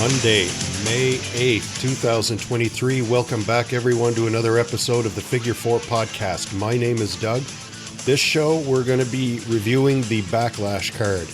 Monday, May 8th, 2023. Welcome back, everyone, to another episode of the Figure Four Podcast. My name is Doug. This show, we're going to be reviewing the Backlash card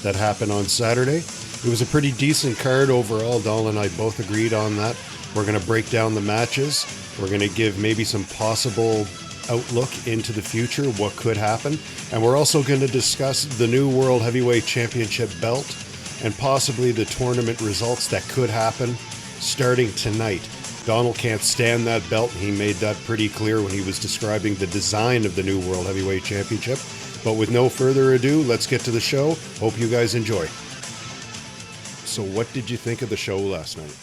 that happened on Saturday. It was a pretty decent card overall. Dahl and I both agreed on that. We're going to break down the matches. We're going to give maybe some possible outlook into the future, what could happen. And we're also going to discuss the new World Heavyweight Championship belt and possibly the tournament results that could happen starting tonight. Donald can't stand that belt. He made that pretty clear when he was describing the design of the new World Heavyweight Championship. But with no further ado, let's get to the show. Hope you guys enjoy. So what did you think of the show last night?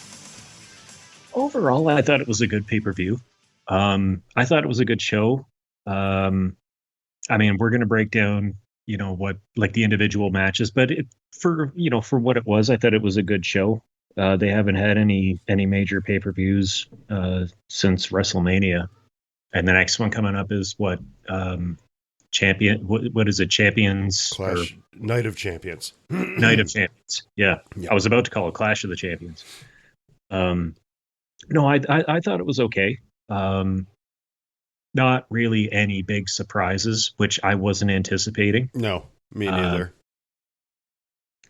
Overall, I thought it was a good pay-per-view. I thought it was a good show. I mean, we're going to break down, what like the individual matches, but for what it was, I thought it was a good show. They haven't had any major pay-per-views since WrestleMania, and the next one coming up is what is it? Champions Clash, Night of Champions. Night of Champions. Yeah, I was about to call it Clash of the Champions. No, I thought it was okay. Not really any big surprises, which I wasn't anticipating. No, me neither.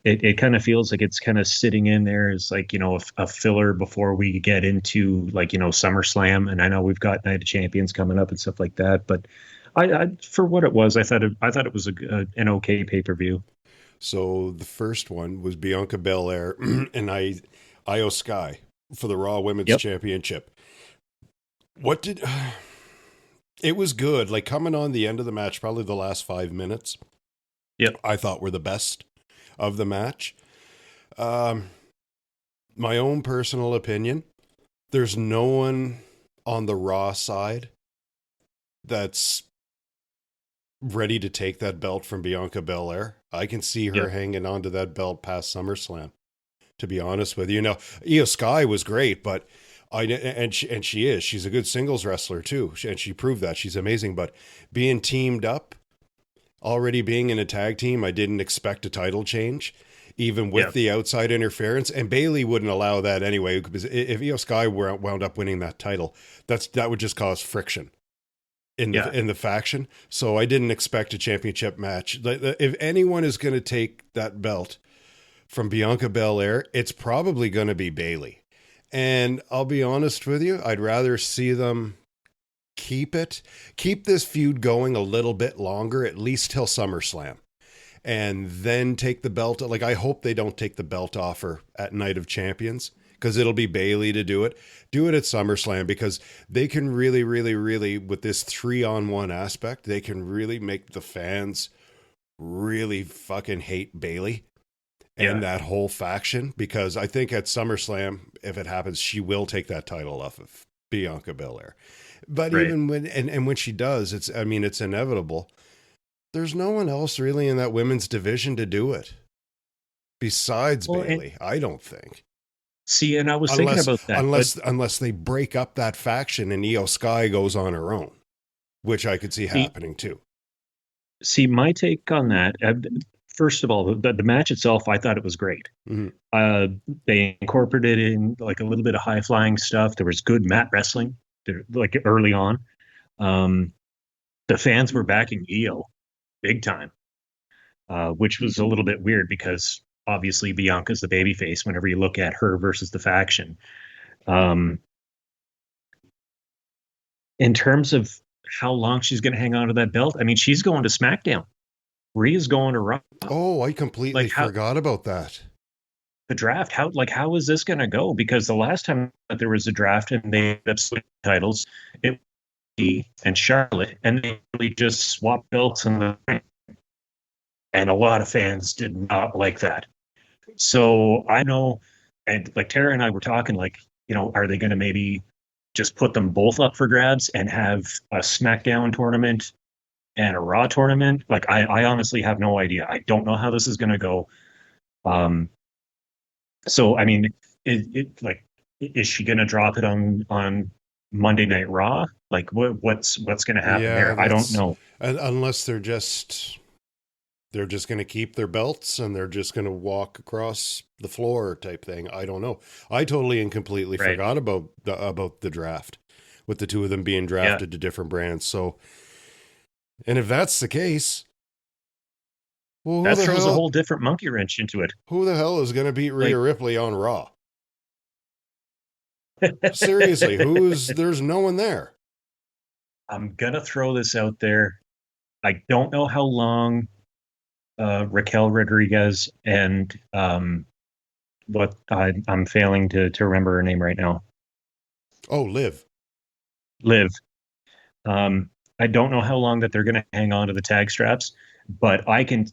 It kind of feels like it's kind of sitting in there as like, a filler before we get into SummerSlam. And I know we've got Night of Champions coming up and stuff like that. But I for what it was, I thought it was an okay pay-per-view. So the first one was Bianca Belair and Io Sky for the Raw Women's Championship. It was good. Like coming on the end of the match, probably the last 5 minutes. Yep. I thought were the best of the match. My own personal opinion, there's no one on the Raw side that's ready to take that belt from Bianca Belair. I can see her hanging onto that belt past SummerSlam, to be honest with you. Now, Io Sky was great, but she's a good singles wrestler too, and she proved that. She's amazing, but being teamed up, already being in a tag team, I didn't expect a title change, even with the outside interference. And Bayley wouldn't allow that anyway, because if Io Sky wound up winning that title, that would just cause friction in the faction. So I didn't expect a championship match. If anyone is going to take that belt from Bianca Belair, it's probably going to be Bayley. And I'll be honest with you, I'd rather see them keep this feud going a little bit longer, at least till SummerSlam, and then take the belt. Like, I hope they don't take the belt off her at Night of Champions, because it'll be Bayley to do it. Do it at SummerSlam, because they can really, really, really, with this 3-on-1 aspect, they can really make the fans really fucking hate Bayley and that whole faction, because I think at SummerSlam, if it happens, she will take that title off of Bianca Belair. But even when she does, it's inevitable. There's no one else really in that women's division to do it besides Bayley, I don't think. See, and I was thinking about that. Unless they break up that faction and Io Sky goes on her own, which I could see happening too. See, my take on that, first of all, the match itself, I thought it was great. Mm-hmm. They incorporated in like a little bit of high flying stuff. There was good mat wrestling, like early on. The fans were backing Io big time, which was a little bit weird because obviously Bianca's the babyface whenever you look at her versus the faction. In terms of how long she's going to hang on to that belt, I mean, she's going to SmackDown. Rhea's going to Raw. Oh, I completely forgot about that. The draft, how is this going to go? Because the last time that there was a draft and they ended up switching titles, it was Rhea and Charlotte, and they really just swapped belts in the ring. And a lot of fans did not like that. So I know, and like Tara and I were talking, are they going to maybe just put them both up for grabs and have a SmackDown tournament and a Raw tournament? Like, I honestly have no idea. I don't know how this is going to go. So, I mean, is she going to drop it on Monday Night Raw? Like, what's going to happen there? I don't know. Unless they're just They're just going to keep their belts and they're just going to walk across the floor type thing. I don't know. I totally and completely Right. forgot about the draft with the two of them being Yeah. drafted to different brands. So, and if that's the case, well, That throws a whole different monkey wrench into it. who the hell is going to beat Rhea Like, Ripley on Raw? Seriously, there's no one there. I'm going to throw this out there. I don't know how long Raquel Rodriguez and what I'm failing to remember her name right now. Oh, Liv. Liv. I don't know how long that they're going to hang on to the tag straps, but I can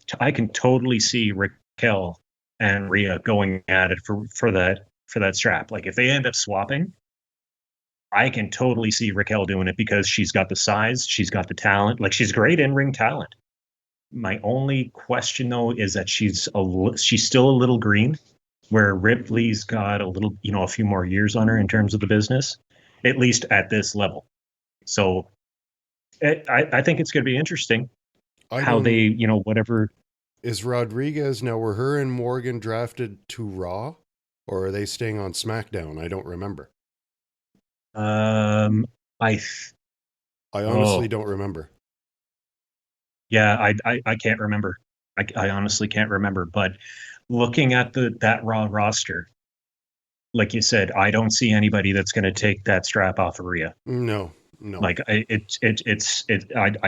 totally see Raquel and Rhea going at it for that strap. Like if they end up swapping, I can totally see Raquel doing it because she's got the size, she's got the talent. Like she's great in-ring talent. My only question though is that she's still a little green, where Ripley's got a little, a few more years on her in terms of the business, at least at this level. So I think it's going to be interesting how they, whatever. Is Rodriguez now? Were her and Morgan drafted to Raw, or are they staying on SmackDown? I don't remember. I honestly don't remember. Yeah, I can't remember. I honestly can't remember. But looking at that Raw roster, like you said, I don't see anybody that's going to take that strap off of Rhea. No. Like I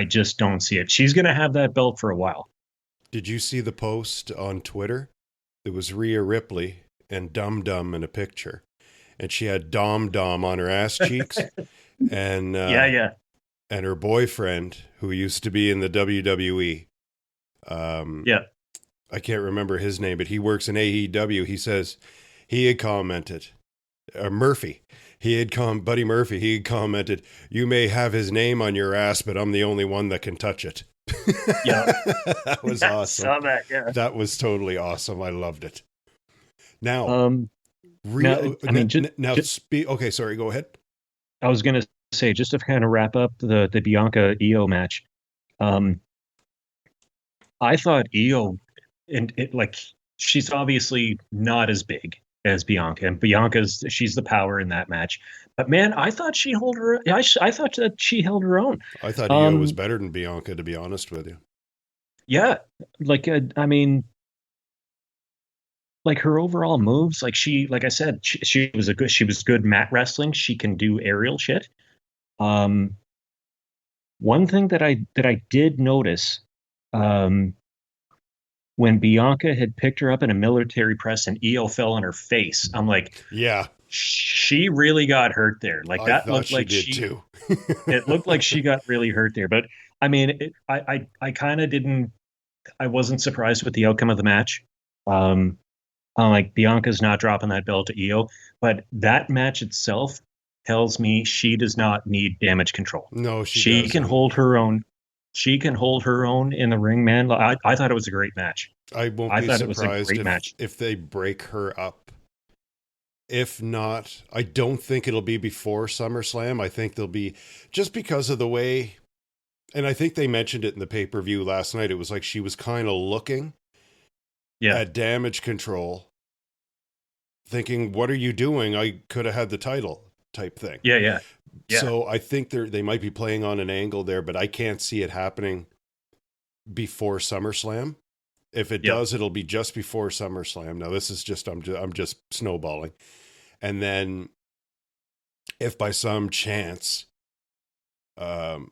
just don't see it. She's going to have that belt for a while. Did you see the post on Twitter? It was Rhea Ripley and Dum Dum in a picture, and she had Dom Dom on her ass cheeks, and yeah, and her boyfriend who used to be in the WWE. I can't remember his name, but he works in AEW. He says he had commented, Murphy. Buddy Murphy, he had commented, "You may have his name on your ass, but I'm the only one that can touch it." Yeah. That was awesome. I saw that, yeah. That was totally awesome. I loved it. Now, okay, sorry, go ahead. I was going to say, just to kind of wrap up the Bianca Io match, I thought Io, she's obviously not as big as Bianca, and she's the power in that match. But man, I thought she held her. I thought that she held her own. I thought Io was better than Bianca, to be honest with you. Yeah, I mean, like her overall moves, like I said, she was good mat wrestling. She can do aerial shit. One thing that I did notice, when Bianca had picked her up in a military press and Io fell on her face, I'm like, yeah, she really got hurt there. Like that looked like she did too. It looked like she got really hurt there. But I mean, I kind of didn't. I wasn't surprised with the outcome of the match. I'm like, Bianca's not dropping that belt to Io, but that match itself tells me she does not need damage control. No, she can hold her own. She can hold her own in the ring, man. I thought it was a great match. I won't be surprised if they break her up. If not, I don't think it'll be before SummerSlam. I think they'll be, just because of the way, and I think they mentioned it in the pay-per-view last night. It was like she was kind of looking at damage control, thinking, "What are you doing? I could have had the title," type thing. Yeah. So I think they might be playing on an angle there, but I can't see it happening before SummerSlam. If it does, it'll be just before SummerSlam. Now this is just I'm just snowballing, and then if by some chance, if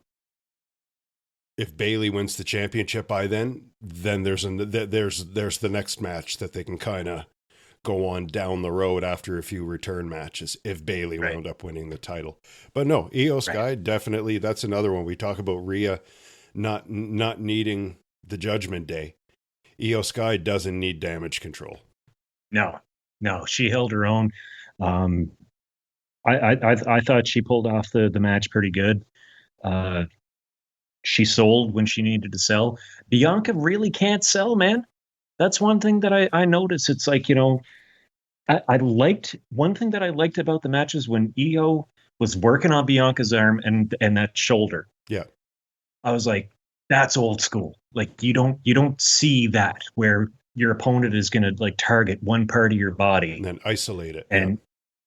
Bayley wins the championship by then there's the next match that they can kind of go on down the road after a few return matches if Bayley wound up winning the title. But no, Io Sky, definitely, that's another one. We talk about Rhea not needing the Judgment Day. Io Sky doesn't need damage control. No, she held her own. I thought she pulled off the match pretty good. She sold when she needed to sell. Bianca really can't sell, man. That's one thing that I noticed. It's like, I liked, one thing that I liked about the matches when Io was working on Bianca's arm and that shoulder. Yeah. I was like, That's old school. Like you don't see that where your opponent is going to like target one part of your And body then isolate it. Yeah. and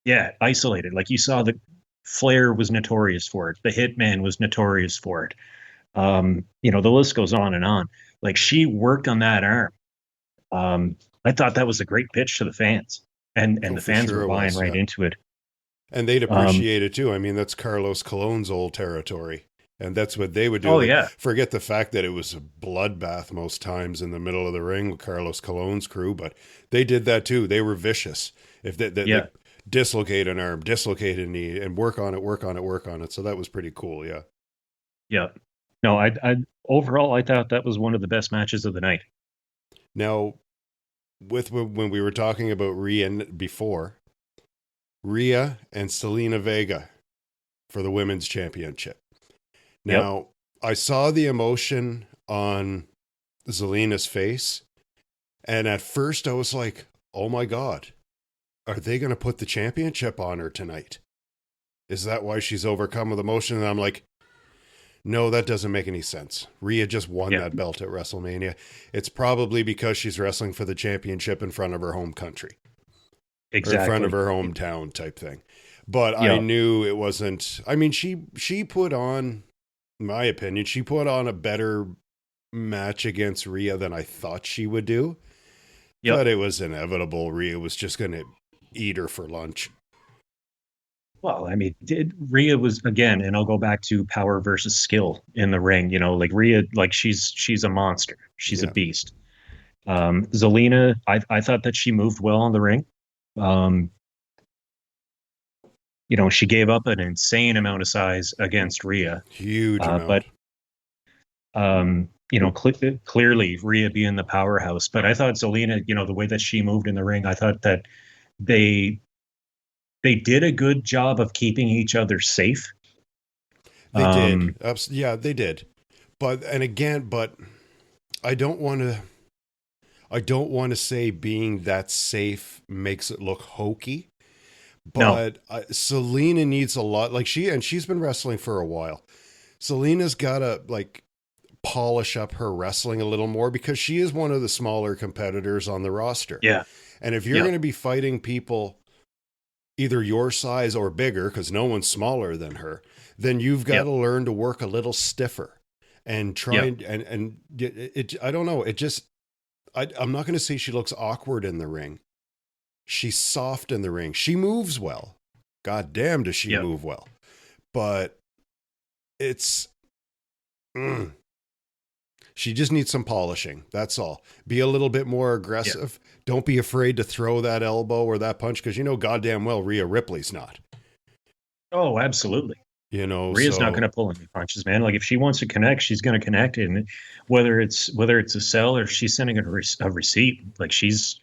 yeah, isolated. Like you saw the Flair was notorious for it. The Hitman was notorious for it. The list goes on and on. Like she worked on that arm. Um, I thought that was a great pitch to the fans, and Oh, the for fans sure were it buying was. right Yeah. into it. And they'd Um, appreciate it too. I mean, that's Carlos Colon's old territory. And that's what they would do. oh Like, yeah, forget the fact that it was a bloodbath most times in the middle of the ring with Carlos Colon's crew, but they did that too. They were vicious. If they yeah, like dislocate an arm, dislocate a knee, and work on it, work on it, work on it. So that was pretty cool. Yeah. yeah. No, I overall I thought that was one of the best matches of the night. Now, with when we were talking about Rhea before, Rhea and Selena Vega for the women's championship. Yep. Now, I saw the emotion on Zelina's face, and at first I was like, oh my God, are they going to put the championship on her tonight? Is that why she's overcome with emotion? And I'm like, no, that doesn't make any sense. Rhea just won Yep. that belt at WrestleMania. It's probably because she's wrestling for the championship in front of her home country or in front of Exactly. her hometown type thing. But I Yeah. knew it wasn't. I mean, she put on, in my opinion, she put on a better match against Rhea than I thought she would do. Yep. But it was inevitable. Rhea was just going to eat her for lunch. Well, I mean, Rhea was again, and I'll go back to power versus skill in the ring. Like Rhea, like she's a monster. She's a Yeah. beast. Zelina, I thought that she moved well in the ring. Um, she gave up an insane amount of size against Rhea. Huge amount. But clearly Rhea being the powerhouse. But I thought Zelina, the way that she moved in the ring, I thought that they they did a good job of keeping each other safe. They did. Um, Yeah, they did. But, and again, but I don't want to. I don't want to say being that safe makes it look hokey, no, but Selena needs a lot. Like she's been wrestling for a while. Selena's got to like polish up her wrestling a little more because she is one of the smaller competitors on the roster. yeah, And if you're yeah, going to be fighting people either your size or bigger, because no one's smaller than her, then you've got yeah, to learn to work a little stiffer and try yeah, and I don't know. It just, I'm not going to say she looks awkward in the ring. She's soft in the ring. She moves well. God damn, does she yeah. move well? But it's, she just needs some polishing. That's all. Be a little bit more Yeah. aggressive. Don't be afraid to throw that elbow or that punch because goddamn well Rhea Ripley's not. Oh, absolutely. Rhea's not going So to pull any punches, man. Like if she wants to connect, she's going to connect, and whether it's a sell or she's sending a receipt, like she's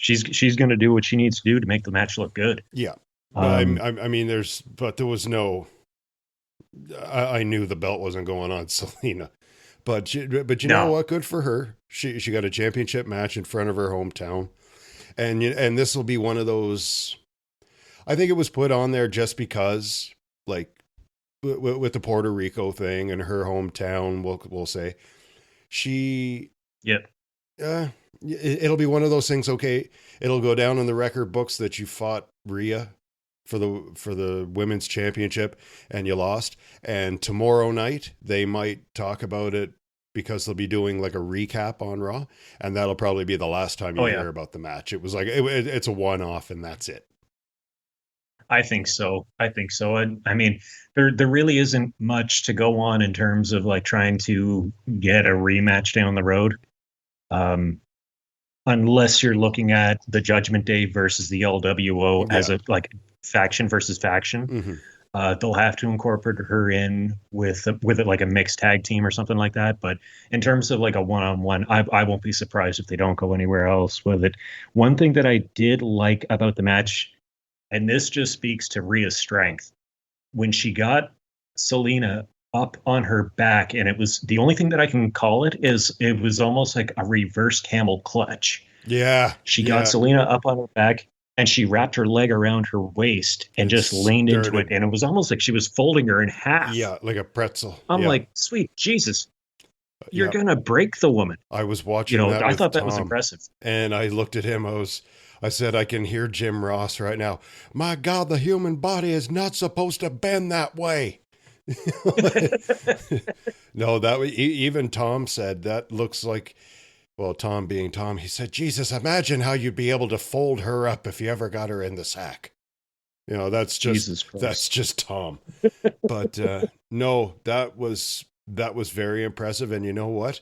going to do what she needs to do to make the match look good. yeah. Um, I mean, there was no, I knew the belt wasn't going on Selena, but you know no, what? Good for her. She got a championship match in front of her hometown, and this will be one of those. I think it was put on there just because, like, with the Puerto Rico thing and her hometown, we'll say she. yeah, It'll be one of those things. Okay, it'll go down in the record books that you fought Rhea for the women's championship and you lost. And tomorrow night they might talk about it because they'll be doing like a recap on Raw, and that'll probably be the last time you oh yeah, hear about the match. It was like it's a one-off, and that's it. I think so. I think so. And I mean, there really isn't much to go on in terms of like trying to get a rematch down the road. Um, unless you're looking at the Judgment Day versus the LWO as Yeah. a like faction versus faction. Mm-hmm. They'll have to incorporate her in with it like a mixed tag team or something like that. But in terms of like a one-on-one, I won't be surprised if they don't go anywhere else with it. One thing that I did like about the match, and this just speaks to Rhea's strength, when she got Selena up on her back, and it was the only thing that I can call it was almost like a reverse camel clutch. Yeah. She got Yeah. Selena up on her back and she wrapped her leg around her waist and And just leaned into it. started. And it was almost like she was folding her in half. Yeah, like a pretzel. I'm Yeah. like, sweet Jesus. You're Yep. gonna break the woman. I was watching that I with thought that was Tom, impressive. and I looked at him. I said, I can hear Jim Ross right now. My God, the human body is not supposed to bend that way. No, even Tom said that looks like, well, Tom being Tom, he said, Jesus, imagine how you'd be able to fold her up if you ever got her in the sack. Jesus That's Christ. just Tom. But no, that was very impressive. And you know what?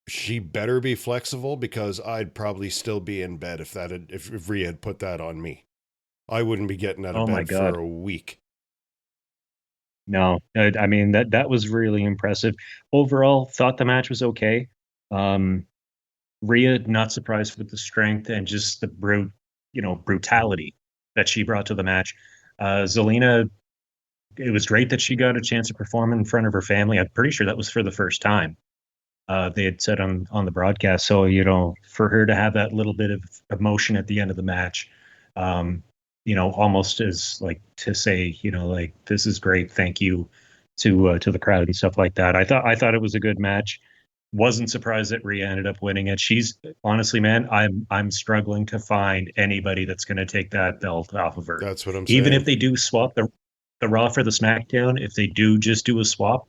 She better be flexible, because I'd probably still be in bed if Rhea had put that on me. I wouldn't be getting out of Oh my bed for God. a week. No, I mean that was really impressive. Overall, thought the match was okay. Um, Rhea, not surprised with the strength and just the brutality that she brought to the match. Zelina, it was great that she got a chance to perform in front of her family. I'm pretty sure that was for the first time. They had said on the broadcast. So for her to have that little bit of emotion at the end of the match, um, almost as like to say, like this is great, thank you to the crowd and stuff like that. I thought it was a good match. Wasn't surprised that Rhea ended up winning it. She's honestly, man, I'm struggling to find anybody that's going to take that belt off of her. That's what I'm Even if saying. they do swap the Raw for the SmackDown, if they do just do a swap,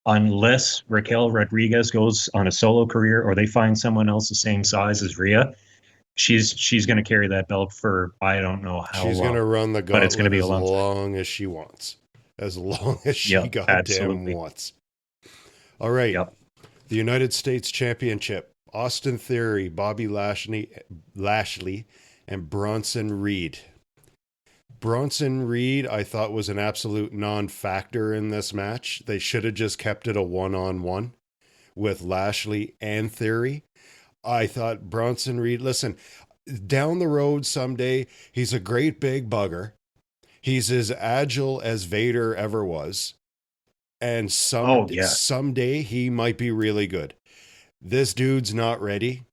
unless Raquel Rodriguez goes on a solo career or they find someone else the same size as Rhea, she's going to carry that belt for I don't know how She's going long, to run the but it's going to gauntlet be a as long time. long as she wants. As long as she Yep, goddamn absolutely. wants. All right. Yep. The United States Championship. Austin Theory, Bobby Lashley, and Bronson Reed. Bronson Reed, I thought, was an absolute non-factor in this match. They should have just kept it a one-on-one with Lashley and Theory. I thought Bronson Reed, listen, down the road someday, he's a great big bugger. He's as agile as Vader ever was. And Oh yeah. someday he might be really good. This dude's not ready.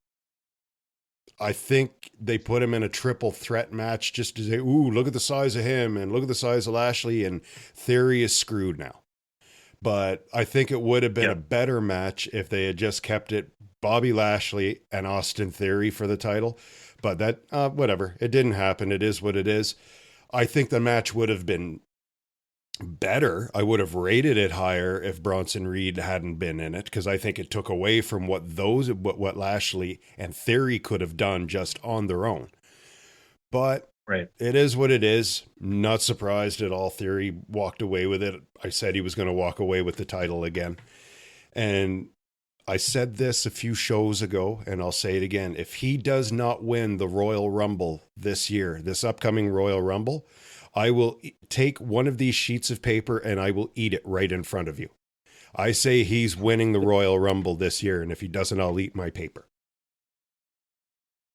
I think they put him in a triple threat match just to say, ooh, look at the size of him and look at the size of Lashley, and Theory is screwed now. But I think it would have been a Yep. better match if they had just kept it Bobby Lashley and Austin Theory for the title. But that, whatever. It didn't happen. It is what it is. I think the match would have been better. I would have rated it higher if Bronson Reed hadn't been in it, because I think it took away from what Lashley and Theory could have done just on their own. But Right. it is what it is. Not surprised at all. Theory walked away with it. I said he was going to walk away with the title again. And I said this a few shows ago, and I'll say it again. If he does not win the Royal Rumble this year, this upcoming Royal Rumble, I will take one of these sheets of paper and I will eat it right in front of you. I say he's winning the Royal Rumble this year, and if he doesn't, I'll eat my paper.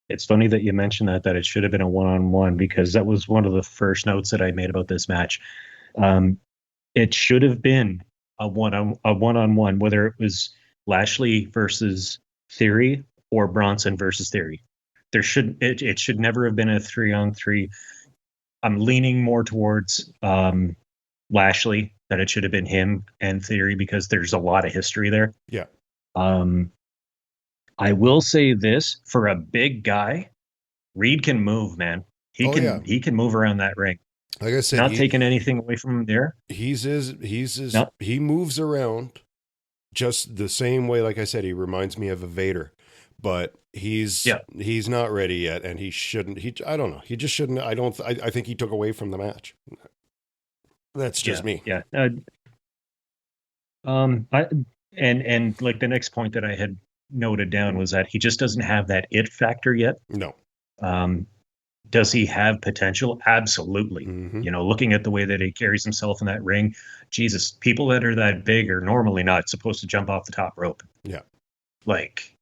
It's funny that you mentioned that it should have been a one-on-one, because that was one of the first notes that I made about this match. Um, it should have been a one-on-one, whether it was Lashley versus Theory or Bronson versus Theory. It should never have been a 3-on-3. I'm leaning more towards Lashley, that it should have been him and Theory, because there's a lot of history there. Yeah. Um, I will say this, for a big guy, Reed can move, man. He can move around that ring. Like I said, Not taking anything away from him there. no. He moves around just the same way. Like I said, he reminds me of a Vader, but he's not ready yet, and he shouldn't. I don't know. He just shouldn't. I think he took away from the match. That's just me. Yeah. I and like the next point that I had noted down was that he just doesn't have that it factor yet. No. Does he have potential? Absolutely. Mm-hmm. Looking at the way that he carries himself in that ring, Jesus, people that are that big are normally not supposed to jump off the top rope. Yeah. Like,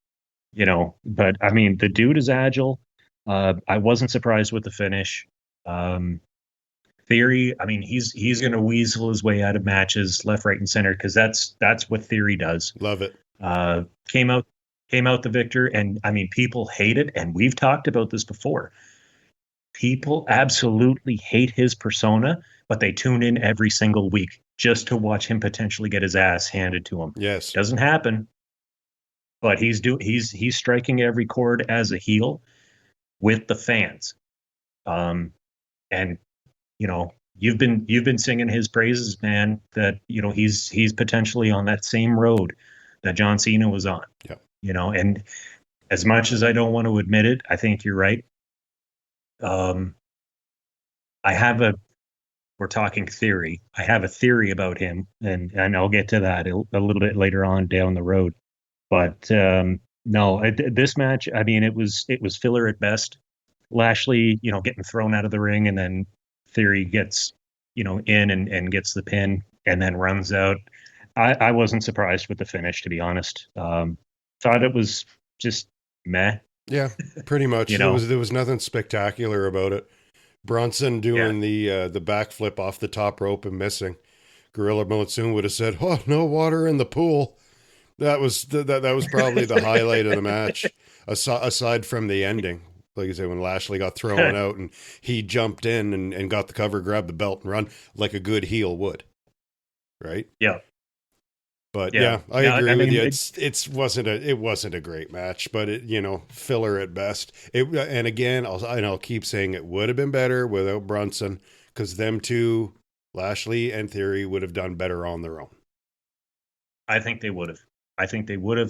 but I mean, the dude is agile. I wasn't surprised with the finish. Theory, I mean, he's going to weasel his way out of matches left, right, and center, because that's what Theory does. Love it. Came out the victor, and I mean, people hate it, and we've talked about this before. People absolutely hate his persona, but they tune in every single week just to watch him potentially get his ass handed to him. Yes. Doesn't happen, but he's striking every chord as a heel with the fans. And you've been singing his praises, man, that he's potentially on that same road that John Cena was on. Yeah. And as much as I don't want to admit it, I think you're right. We're talking theory. I have a theory about him, and I'll get to that a little bit later on down the road. But no, this match, I mean, it was filler at best. Lashley, getting thrown out of the ring, and then Theory gets, in and gets the pin, and then runs out. I wasn't surprised with the finish, to be honest. Thought it was just meh. Yeah, pretty much. There was nothing spectacular about it. Bronson doing the backflip off the top rope and missing. Gorilla Monsoon would have said, "Oh, no water in the pool." That was that was probably the highlight of the match, aside from the ending. Like I say, when Lashley got thrown out and he jumped in and got the cover, grabbed the belt, and run like a good heel would. Right? Yeah. But I agree with you. It wasn't a great match, but it filler at best. And again, I'll keep saying it would have been better without Brunson, because them two, Lashley and Theory, would have done better on their own. I think they would have.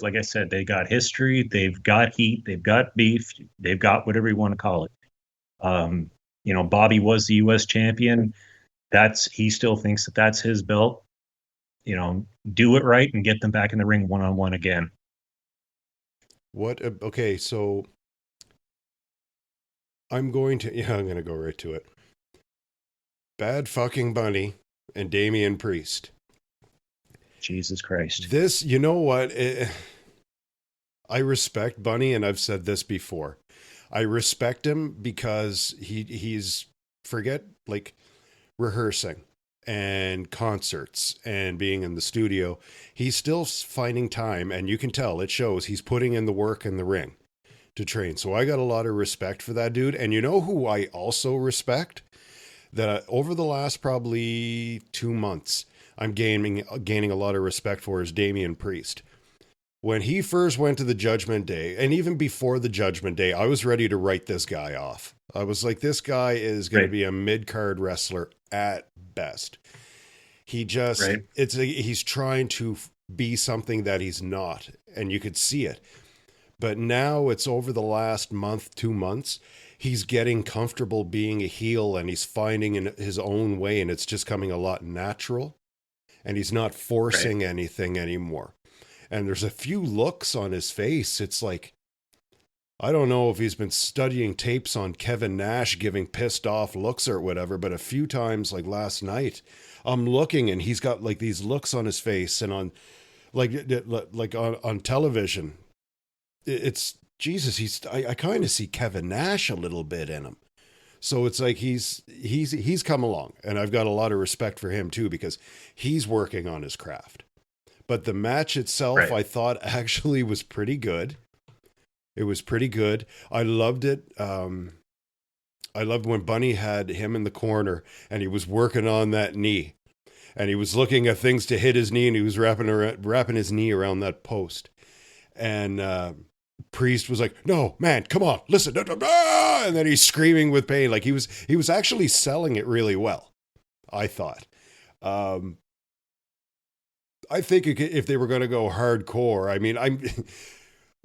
Like I said, they got history, they've got heat, they've got beef, they've got whatever you want to call it. Bobby was the U.S. champion. He still thinks that that's his belt. Do it right and get them back in the ring one-on-one again. Okay, so I'm going to go right to it. Bad fucking Bunny and Damian Priest. Jesus Christ. This, you know what? I respect Bunny, and I've said this before. I respect him because he's rehearsing and concerts and being in the studio. He's still finding time, and you can tell it shows. He's putting in the work in the ring to train. So I got a lot of respect for that dude. And you know who I also respect? That over the last probably 2 months, I'm gaining a lot of respect for is Damian Priest. When he first went to the Judgment Day, and even before the Judgment Day, I was ready to write this guy off. I was like, this guy is going to be a mid-card wrestler at best. He just, he's trying to be something that he's not, and you could see it. But now it's over the last month, 2 months, he's getting comfortable being a heel, and he's finding in his own way, and it's just coming a lot natural. And he's not forcing anything anymore. And there's a few looks on his face. It's like, I don't know if he's been studying tapes on Kevin Nash giving pissed off looks or whatever, but a few times, like last night, I'm looking and he's got like these looks on his face, and on on television, it's Jesus. I kind of see Kevin Nash a little bit in him. So it's like he's come along, and I've got a lot of respect for him too, because he's working on his craft. But the match itself, I thought actually was pretty good. It was pretty good. I loved it. I loved when Bunny had him in the corner and he was working on that knee, and he was looking at things to hit his knee, and he was wrapping his knee around that post. And Priest was like, "No, man, come on, listen." And then he's screaming with pain. Like he was actually selling it really well, I thought. I think if they were going to go hardcore, I mean, I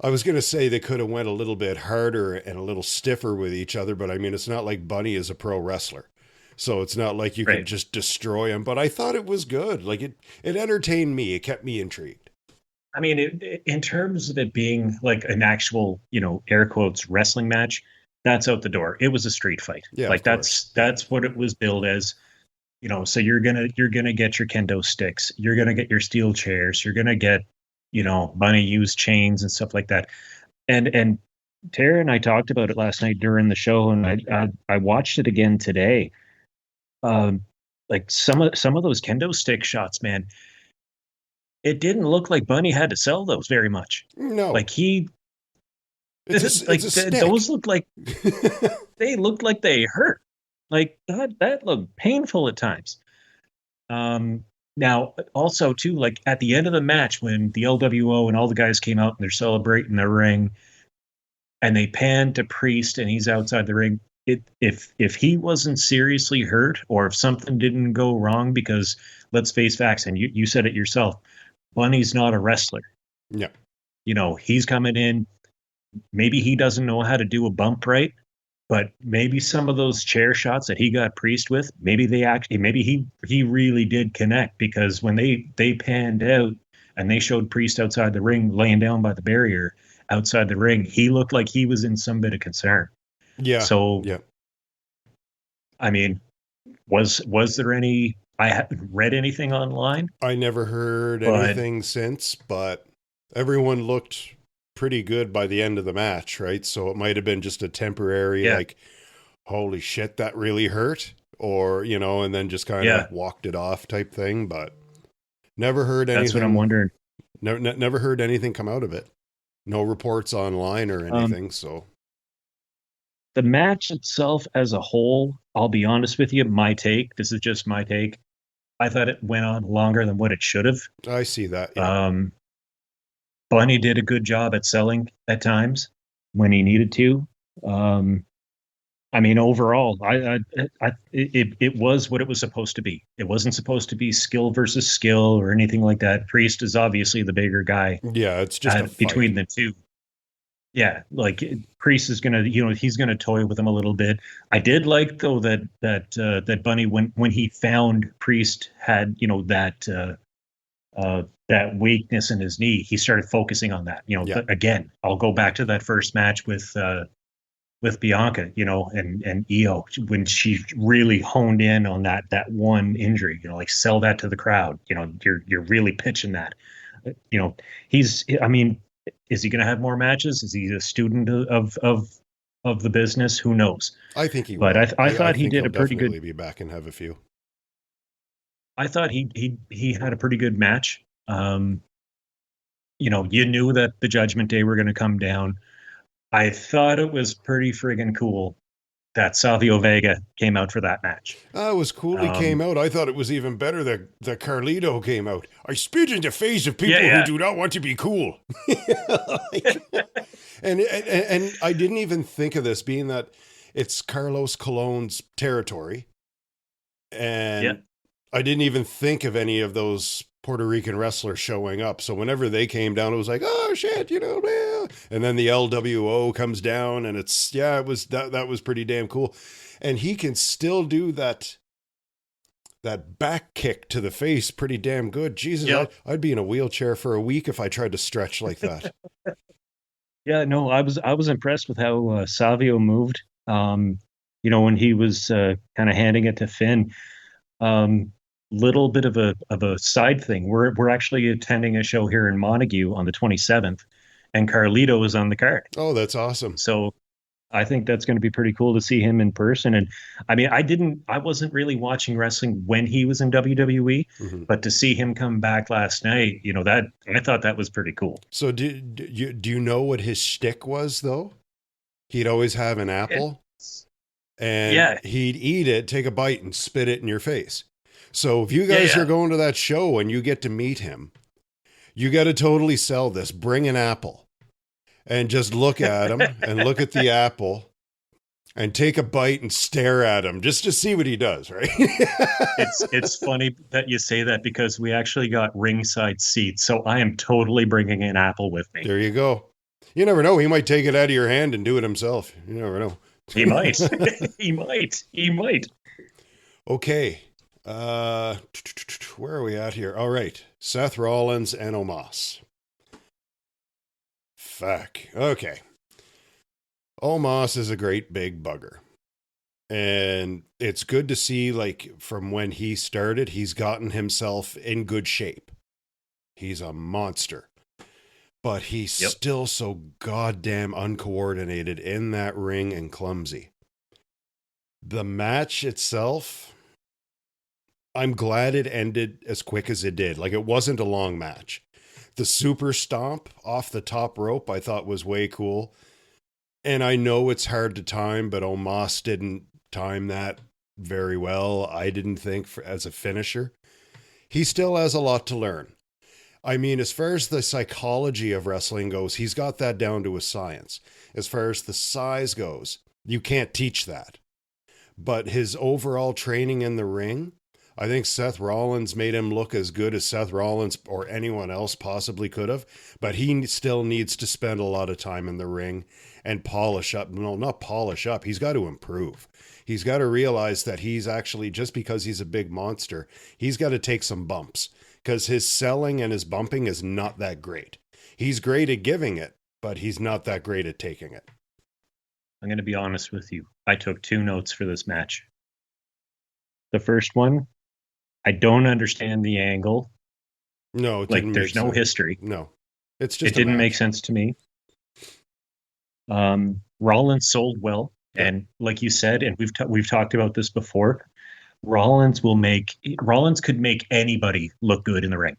was going to say they could have went a little bit harder and a little stiffer with each other, but I mean, it's not like Bunny is a pro wrestler. So it's not like you could just destroy him, but I thought it was good. Like it entertained me. It kept me intrigued. I mean, in terms of it being like an actual, air quotes wrestling match, that's out the door. It was a street fight. Yeah, like that's what it was billed as. So you're gonna get your kendo sticks, you're gonna get your steel chairs, you're gonna get, Bunny used chains and stuff like that. And Tara and I talked about it last night during the show, and I watched it again today. Like some of those kendo stick shots, man. It didn't look like Bunny had to sell those very much. No, like stick. Those looked like they looked like they hurt. Like that looked painful at times. Now, also too, like at the end of the match when the LWO and all the guys came out and they're celebrating the ring, and they pan to Priest and he's outside the ring. If he wasn't seriously hurt or if something didn't go wrong, because let's face facts, and you said it yourself, Bunny's not a wrestler. Yeah. He's coming in. Maybe he doesn't know how to do a bump right, but maybe some of those chair shots that he got Priest with, maybe he really did connect, because when they panned out and they showed Priest outside the ring laying down by the barrier outside the ring, he looked like he was in some bit of concern. Yeah. So, Yeah. I mean, was there any? I haven't read anything online, I never heard but anything since, but everyone looked pretty good by the end of the match, right? So it might have been just a temporary, yeah, like, holy shit, that really hurt, or, and then just kind yeah, of walked it off type thing, but never heard that's what I'm anything. wondering. Never heard anything come out of it. No reports online or Um, anything, so the match itself as a whole, I'll be honest with you, my take. This is just my take. I thought it went on longer than what it should have. I see that, yeah. Bunny did a good job at selling at times when he needed to. Um, I mean, overall, it was what it was supposed to be. It wasn't supposed to be skill versus skill or anything like that. Priest is obviously the bigger guy Yeah, it's just a fight. between the two. Yeah, like Priest is gonna, he's gonna toy with him a little bit. I did like though that Bunny, when he found Priest had that weakness in his knee, he started focusing on that. Yeah. Again, I'll go back to that first match with Bianca, and Io, when she really honed in on that one injury, like sell that to the crowd. You're really pitching that. I mean, is he going to have more matches? Is he a student of the business? Who knows? I think he But will. I thought he think did he'll a pretty good. definitely be back and have a few. I thought he had a pretty good match. You knew that the Judgment Day were going to come down. I thought it was pretty friggin' cool that Savio Vega came out for that match. It was cool he came out. I thought it was even better that Carlito came out. I spit in the face of people who do not want to be cool. and I didn't even think of this, being that it's Carlos Colon's territory. And I didn't even think of any of those Puerto Rican wrestlers showing up. So whenever they came down, it was like, oh shit, man. And then the LWO comes down, and it was that was pretty damn cool. And he can still do that back kick to the face pretty damn good. Jesus, I'd be in a wheelchair for a week if I tried to stretch like that. Yeah, no, I was impressed with how Savio moved. When he was kind of handing it to Finn. Little bit of a side thing. We're actually attending a show here in Montague on the 27th, and Carlito is on the card. Oh, that's awesome. So I think that's going to be pretty cool to see him in person. And I mean, I wasn't really watching wrestling when he was in WWE, but to see him come back last night, that I thought that was pretty cool. So do you know what his shtick was though? He'd always have an apple, and he'd eat it, take a bite, and spit it in your face. So if you guys are going to that show and you get to meet him, you got to totally sell this. Bring an apple and just look at him and look at the apple and take a bite and stare at him just to see what he does, right? It's funny that you say that, because we actually got ringside seats. So I am totally bringing an apple with me. There you go. You never know. He might take it out of your hand and do it himself. You never know. He might. He might. Okay. Where are we at here? All right. Seth Rollins and Omos. Fuck. Okay. Omos is a great big bugger. And it's good to see, like, from when he started, he's gotten himself in good shape. He's a monster. But he's still so goddamn uncoordinated in that ring and clumsy. The match itself, I'm glad it ended as quick as it did. Like, it wasn't a long match. The super stomp off the top rope I thought was way cool. And I know it's hard to time, but Omos didn't time that very well, I didn't think, as a finisher. he still has a lot to learn. I mean, as far as the psychology of wrestling goes, he's got that down to a science. As far as the size goes, you can't teach that. But his overall training in the ring, I think Seth Rollins made him look as good as Seth Rollins or anyone else possibly could have. But he still needs to spend a lot of time in the ring and polish up. No, not polish up. He's got to improve. He's got to realize that he's actually, just because he's a big monster, he's got to take some bumps because his selling and his bumping is not that great. He's great at giving it, but he's not that great at taking it. I'm going to be honest with you. I took 2 notes for this match. The first one, I don't understand the angle. No, it like there's no history. No, it's just it didn't make sense to me. Rollins sold well, and like you said, and we've talked about this before. Rollins could make anybody look good in the ring.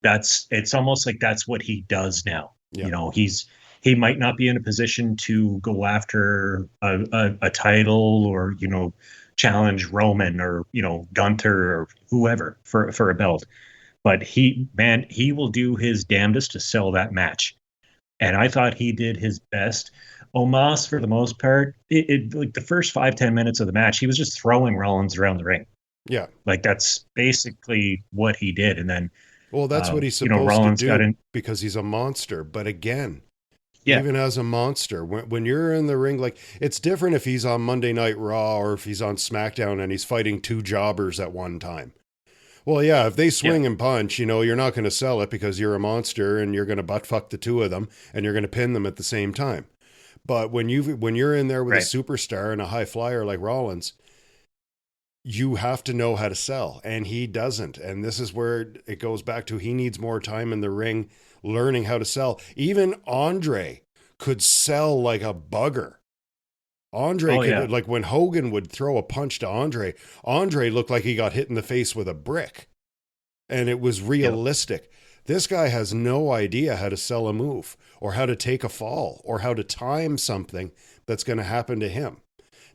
It's almost like that's what he does now. Yeah. You know, he might not be in a position to go after a title or, you know, challenge Roman or, you know, Gunter or whoever for a belt. But he will do his damnedest to sell that match. And I thought he did his best. Omos, for the most part, like the first 5-10 minutes of the match, he was just throwing Rollins around the ring. Yeah. Like that's basically what he did. And then, well, that's what he's supposed to do because he's a monster. But again, even as a monster, when you're in the ring, like it's different if he's on Monday Night Raw or if he's on SmackDown and he's fighting 2 jobbers at one time. Well, yeah, if they swing and punch, you know, you're not going to sell it because you're a monster and you're going to butt fuck the 2 of them and you're going to pin them at the same time. But when you're in there with a superstar and a high flyer like Rollins, you have to know how to sell, and he doesn't. And this is where it goes back to he needs more time in the ring learning how to sell. Even Andre could sell like a bugger. Like when Hogan would throw a punch to Andre looked like he got hit in the face with a brick. And it was realistic. Yep. This guy has no idea how to sell a move or how to take a fall or how to time something that's going to happen to him.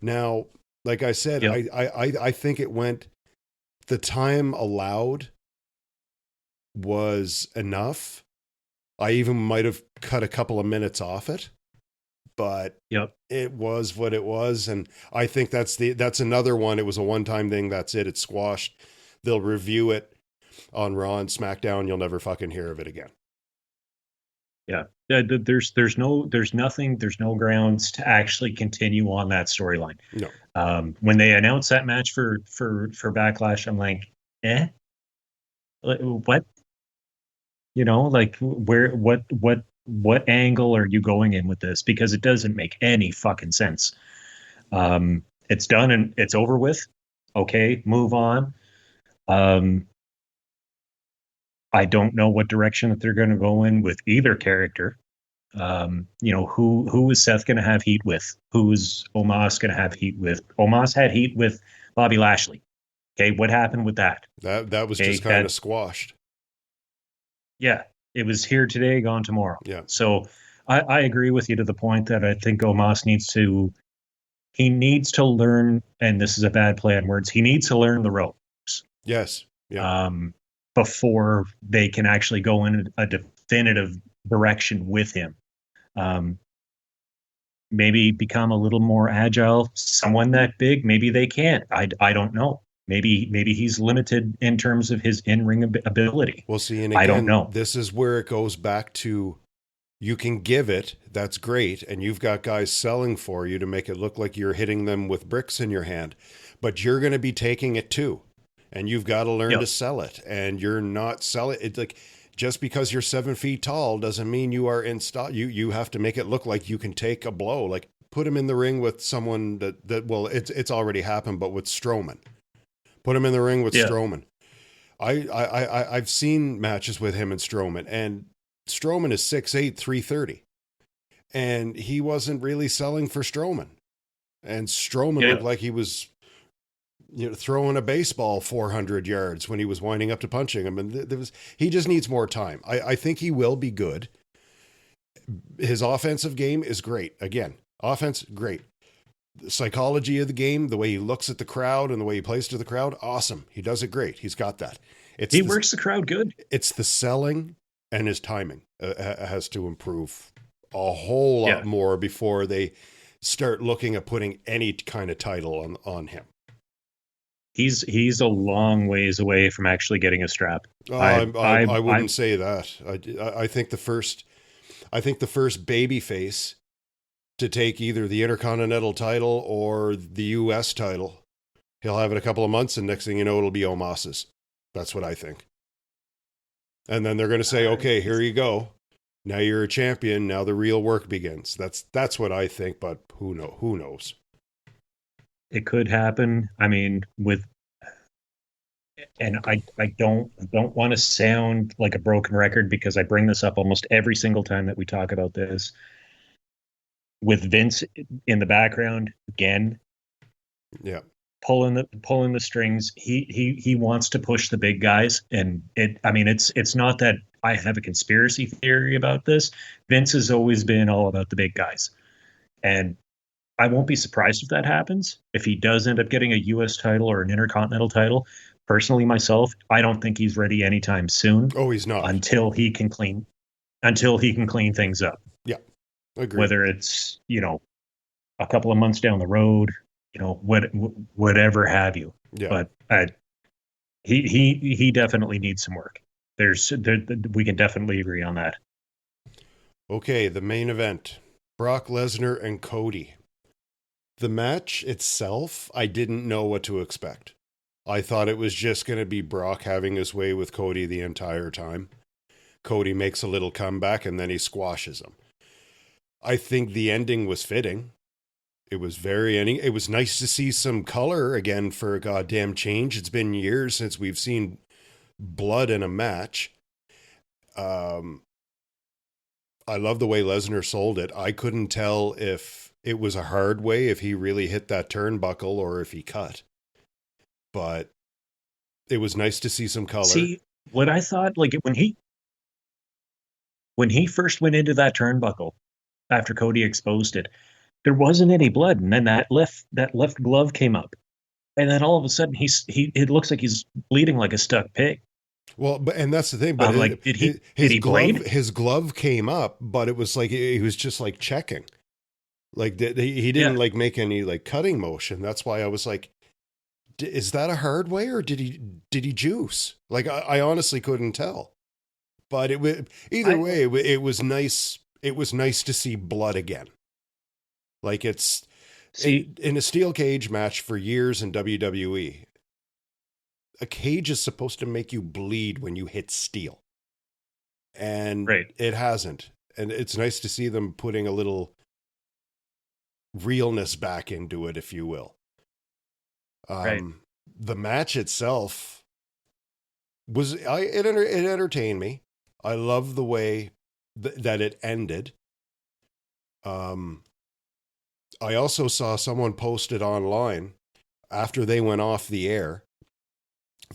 Now, like I said, I think it went, the time allowed was enough. I even might have cut a couple of minutes off it, but it was what it was. And I think that's another one. It was a one-time thing. That's it. It's squashed. They'll review it on Raw and SmackDown. You'll never fucking hear of it again. Yeah. There's no grounds to actually continue on that storyline. No. When they announced that match for Backlash, I'm like, what? You know, like what angle are you going in with this? Because it doesn't make any fucking sense. It's done and it's over with. Okay, move on. I don't know what direction that they're going to go in with either character. You know, who is Seth going to have heat with? Who's Omos going to have heat with? Omos had heat with Bobby Lashley. Okay, what happened with that? That was just kind of squashed. Yeah, it was here today, gone tomorrow. Yeah. So I agree with you to the point that I think Omos needs to learn, and this is a bad play on words, he needs to learn the ropes. Yes. Yeah. Before they can actually go in a definitive direction with him. Maybe become a little more agile. Someone that big, maybe they can't. I don't know. Maybe he's limited in terms of his in-ring ability. We'll see. And again, I don't know. This is where it goes back to, you can give it, that's great, and you've got guys selling for you to make it look like you're hitting them with bricks in your hand, but you're going to be taking it too. And you've got to learn to sell it, and you're not selling it. Like, just because you're 7 feet tall doesn't mean you are in style. You have to make it look like you can take a blow. Like, put him in the ring with someone that well, it's already happened, but with Strowman. Put him in the ring with Strowman. I've seen matches with him and Strowman, and Strowman is 6'8", 330, and he wasn't really selling for Strowman, and Strowman looked like he was, you know, throwing a baseball 400 yards when he was winding up to punching him. And he just needs more time. I think he will be good. His offensive game is great. Again, offense, great. The psychology of the game, the way he looks at the crowd and the way he plays to the crowd, awesome. He does it great. He's got that. It's He the works the crowd good. it's the selling, and his timing has to improve a whole lot Yeah. more before they start looking at putting any kind of title on him. He's a long ways away from actually getting a strap. Oh, I I wouldn't say that. I think the first baby face to take either the Intercontinental title or the U.S. title, he'll have it a couple of months, and next thing you know, it'll be Omos's. That's what I think. And then they're going to say, okay, here you go. Now you're a champion. Now the real work begins. That's what I think, but who knows? It could happen. I mean, and I don't want to sound like a broken record because I bring this up almost every single time that we talk about this. With Vince in the background again, Yeah. pulling the strings. He wants to push the big guys, and it's not that I have a conspiracy theory about this. Vince has always been all about the big guys, and I won't be surprised if that happens. If he does end up getting a U.S. title or an Intercontinental title, personally myself, I don't think he's ready anytime soon. Oh, he's not. Until he can clean things up. Yeah, agree. Whether it's a couple of months down the road, whatever have you. Yeah. But he definitely needs some work. We can definitely agree on that. Okay, the main event: Brock Lesnar and Cody. The match itself, I didn't know what to expect. I thought it was just going to be Brock having his way with Cody the entire time. Cody makes a little comeback and then he squashes him. I think the ending was fitting. It was nice to see some color again for a goddamn change. It's been years since we've seen blood in a match. I love the way Lesnar sold it. I couldn't tell if it was a hard way, if he really hit that turnbuckle or if he cut. But it was nice to see some color. See, what I thought, like when he first went into that turnbuckle after Cody exposed it, there wasn't any blood, and then that left glove came up, and then all of a sudden it looks like he's bleeding like a stuck pig. Well, and that's the thing. But did he bleed? His glove came up, but it was like he was just like checking, like he didn't like make any like cutting motion. That's why I was like, is that a hard way or did he juice? Like I honestly couldn't tell. But either way, it was nice. It was nice to see blood again. Like in a steel cage match for years in WWE, a cage is supposed to make you bleed when you hit steel. And It hasn't. And it's nice to see them putting a little realness back into it, if you will. The match itself it entertained me. I love the way that it ended. I also saw someone posted online after they went off the air.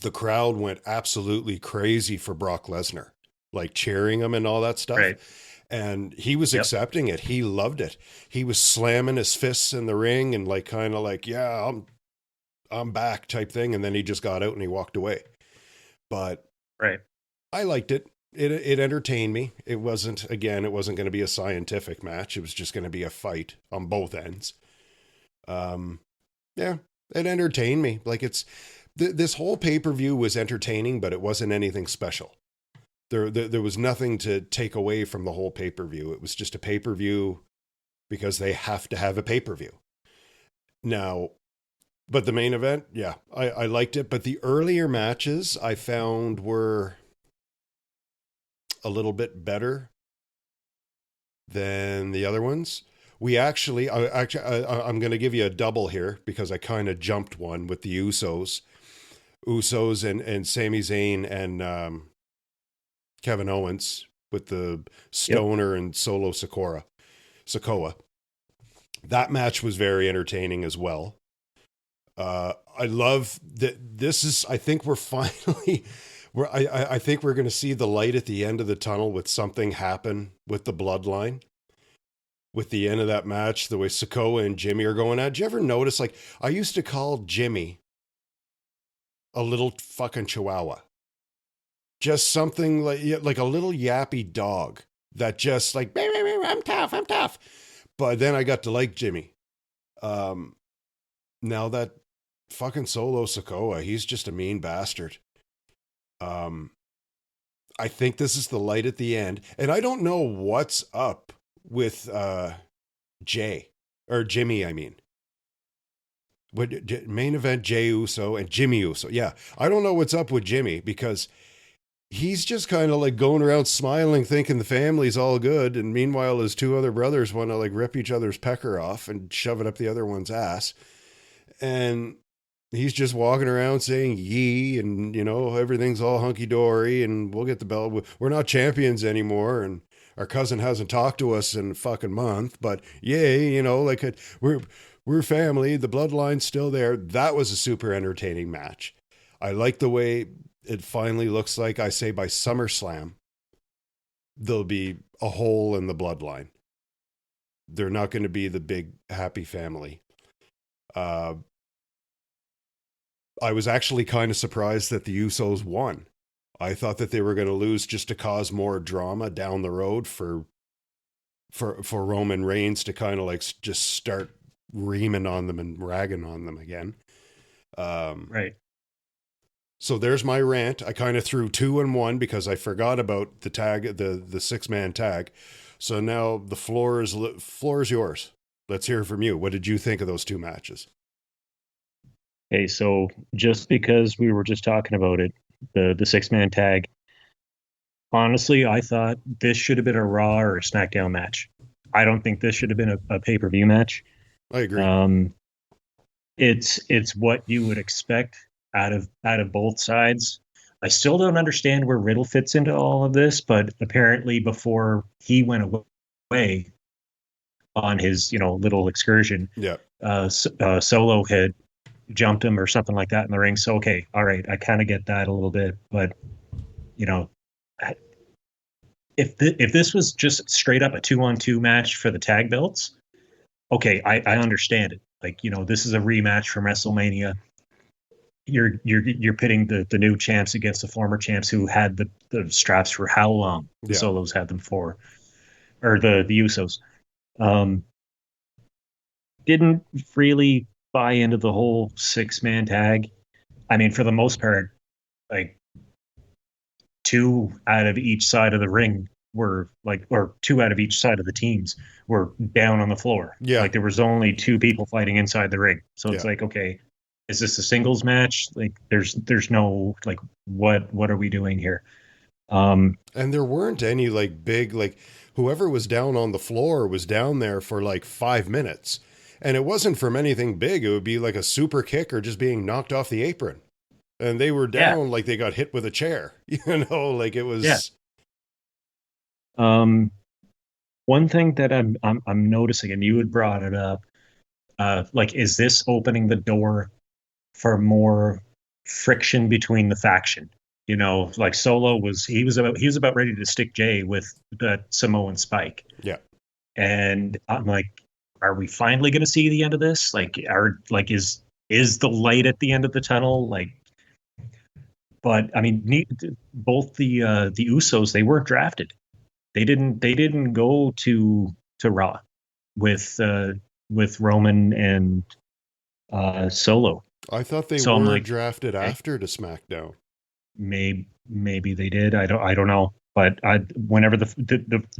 The crowd went absolutely crazy for Brock Lesnar, like cheering him and all that stuff. Right. And he was accepting it. He loved it. He was slamming his fists in the ring and like kind of like, yeah, I'm back type thing. And then he just got out and he walked away. But I liked it. It entertained me. It wasn't going to be a scientific match. It was just going to be a fight on both ends. It entertained me. Like this whole pay-per-view was entertaining, but it wasn't anything special. There was nothing to take away from the whole pay-per-view. It was just a pay-per-view because they have to have a pay-per-view. Now, but the main event, I liked it. But the earlier matches I found were a little bit better than the other ones. I'm going to give you a double here because I kind of jumped one with the Usos and Sami Zayn and Kevin Owens with the Stoner and Solo Sikoa. That match was very entertaining as well. I love that. I think we're finally, I think we're going to see the light at the end of the tunnel with something happen with the bloodline. With the end of that match, the way Sikoa and Jimmy are going at. Did you ever notice, like, I used to call Jimmy a little fucking chihuahua. just something like a little yappy dog that just like, "Meow, meow, meow, I'm tough, I'm tough." But then I got to like Jimmy. Now that fucking Solo Sokoa, he's just a mean bastard. Um, I think this is the light at the end, and I don't know what's up with Jay or Jimmy. I mean, main event Jay Uso and Jimmy Uso. Yeah, I don't know what's up with Jimmy because he's just kind of like going around smiling, thinking the family's all good, and meanwhile his two other brothers want to like rip each other's pecker off and shove it up the other one's ass, and he's just walking around saying yee and, you know, everything's all hunky-dory and we'll get the belt. We're not champions anymore, and our cousin hasn't talked to us in a fucking month, but yay, you know, like we're family, the bloodline's still there. That was a super entertaining match. I like the way it finally looks like, I say, by SummerSlam there'll be a hole in the bloodline. They're not going to be the big happy family. I was actually kind of surprised that the Usos won. I thought that they were going to lose just to cause more drama down the road for Roman Reigns to kind of like just start reaming on them and ragging on them again. Right. So there's my rant. I kind of threw 2 and 1 because I forgot about the tag, the 6-man tag. So now the floor is yours. Let's hear from you. What did you think of those 2 matches? Okay, so just because we were just talking about it, the 6-man tag, honestly, I thought this should have been a Raw or a SmackDown match. I don't think this should have been a pay-per-view match. I agree. It's what you would expect out of both sides. I still don't understand where Riddle fits into all of this, but apparently before he went away on his, you know, little excursion, yeah, Solo had jumped him or something like that in the ring. So, okay, all right, I kind of get that a little bit, but you know, if this was just straight up a 2-on-2 match for the tag belts, okay, I understand it. Like, you know, this is a rematch from WrestleMania. You're pitting the new champs against the former champs who had the straps for how long? The Solos had them for, or the Usos. Didn't really buy into the whole 6-man tag. I mean, for the most part, like 2 out of each side of the ring were like, or 2 out of each side of the teams were down on the floor. Yeah. Like there was only 2 people fighting inside the ring. So it's like, okay, is this a singles match? Like there's no, like, what are we doing here? And there weren't any like big, like whoever was down on the floor was down there for like 5 minutes. And it wasn't from anything big. It would be like a super kick or just being knocked off the apron. And they were down like they got hit with a chair. You know, like it was. Yeah. One thing that I'm noticing, and you had brought it up, like, is this opening the door for more friction between the faction? You know, like Solo was about ready to stick Jay with that Samoan spike. Yeah. And I'm like, are we finally going to see the end of this? Like, is the light at the end of the tunnel? Like, but I mean, both the Usos, they weren't drafted. They didn't go to Raw with Roman and Solo. I thought they were drafted after to SmackDown. Maybe they did. I don't know. But whenever the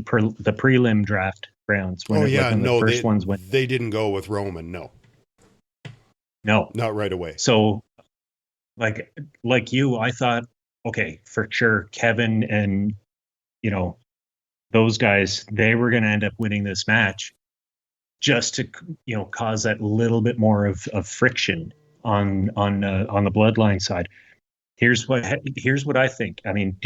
prelim draft rounds, the first ones went, they didn't go with Roman. No, not right away. So, like you, I thought, okay, for sure, Kevin and, you know, those guys, they were going to end up winning this match, just to, you know, cause that little bit more of friction on the bloodline side. Here's what I think. I mean,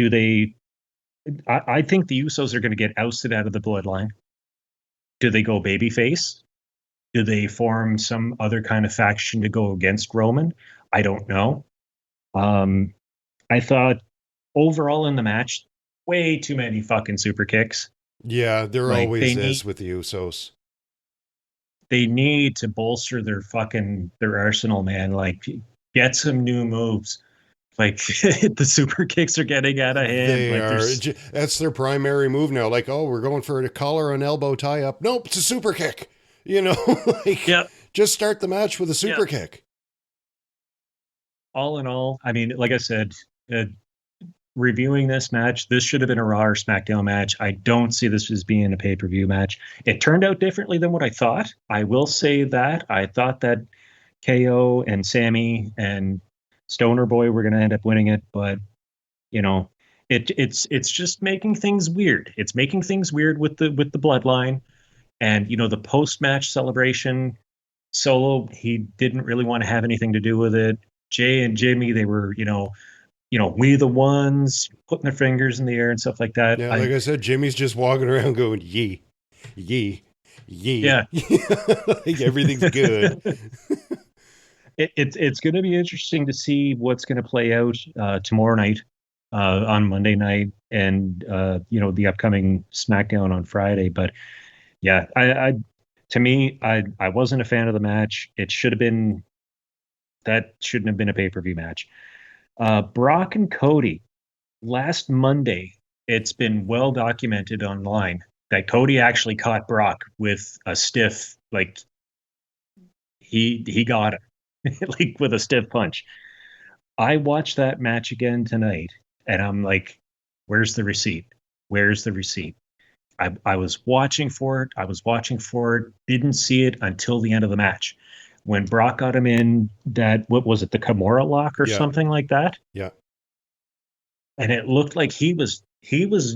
I think the Usos are going to get ousted out of the bloodline. Do they go babyface? Do they form some other kind of faction to go against Roman? I don't know. I thought overall in the match, way too many fucking super kicks. Yeah, there always is with the Usos. They need to bolster their arsenal, man. Like, get some new moves. Like the super kicks are getting out of hand. They Like are. there's That's their primary move now. Like, oh, we're going for a collar and elbow tie up. Nope, it's a super kick. You know, like yeah, just start the match with a yeah. super kick. All in all, I mean, like I said, uh, reviewing this match, this should have been a Raw or SmackDown match. I don't see this as being a pay-per-view match. It turned out differently than what I thought. I will say that I thought that KO and Sammy and Stoner Boy were going to end up winning it, but you know, it's just making things weird. It's making things weird with the bloodline, and you know, the post-match celebration. Solo, he didn't really want to have anything to do with it. Jay and Jimmy, they were, we the ones putting their fingers in the air and stuff like that. Yeah, like I said, Jimmy's just walking around going yee, yee, yee. Yeah, Like everything's good. it's going to be interesting to see what's going to play out tomorrow night, on Monday night, and the upcoming SmackDown on Friday. But yeah, to me, I wasn't a fan of the match. It should have been that shouldn't have been a pay-per-view match. Brock and Cody last Monday. It's been well documented online that Cody actually caught Brock with a stiff, like he got him like with a stiff punch. I watched that match again tonight, and I'm like, where's the receipt? Where's the receipt? I was watching for it. I was watching for it. Didn't see it until the end of the match. When Brock got him in that, what was it, the Kimura lock or Yeah. something like that? Yeah. And it looked like he was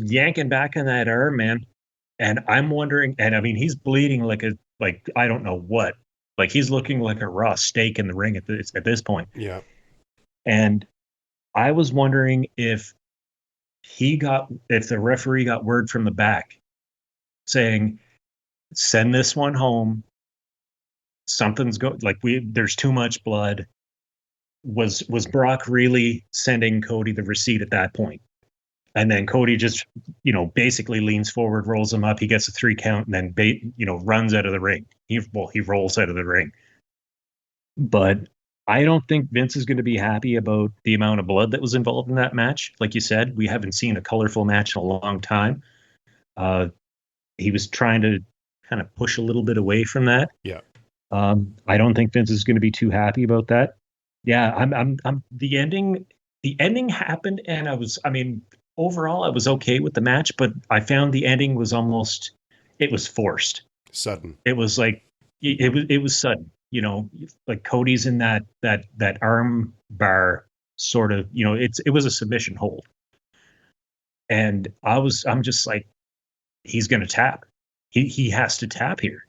yanking back on that arm, man. And I'm wondering, and I mean, he's bleeding like I don't know what. Like he's looking like a raw steak in the ring at this point. Yeah. And I was wondering if the referee got word from the back saying, send this one home. Something's there's too much blood. Was Brock really sending Cody the receipt at that point? And then Cody just, basically leans forward, rolls him up. He gets a 3 count, and then, runs out of the ring. He rolls out of the ring. But I don't think Vince is going to be happy about the amount of blood that was involved in that match. Like you said, we haven't seen a colorful match in a long time. He was trying to kind of push a little bit away from that. Yeah. I don't think Vince is going to be too happy about that. Yeah, I'm the ending. The ending happened, and overall, I was okay with the match, but I found the ending was it was forced. Sudden. It was like, it was sudden, like Cody's in that arm bar sort of, it was a submission hold. And I'm just like, he's going to tap. He has to tap here.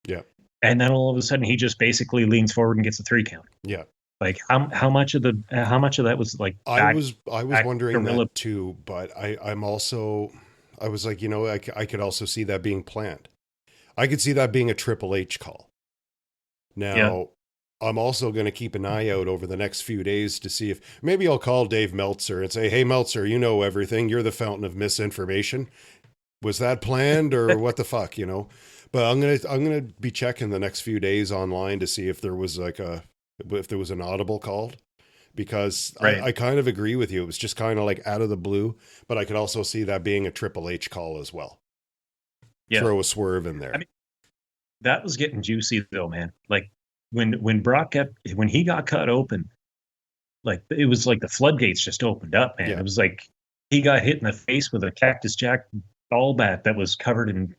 Yeah. And then all of a sudden he just basically leans forward and gets a 3 count. Yeah. Like how much of that was like I was wondering that too, but I was like, I could also see that being planned. I could see that being a Triple H call. Now, yeah. I'm also going to keep an eye out over the next few days to see if maybe I'll call Dave Meltzer and say, "Hey Meltzer, you know everything. You're the fountain of misinformation. Was that planned or what the fuck, But I'm gonna be checking the next few days online to see if there was an audible called, because right. I kind of agree with you. It was just kind of like out of the blue, but I could also see that being a Triple H call as well. Yeah. Throw a swerve in there. That was getting juicy though, man. Like when Brock when he got cut open, like it was like the floodgates just opened up, man. Yeah. It was like he got hit in the face with a Cactus Jack ball bat that was covered in,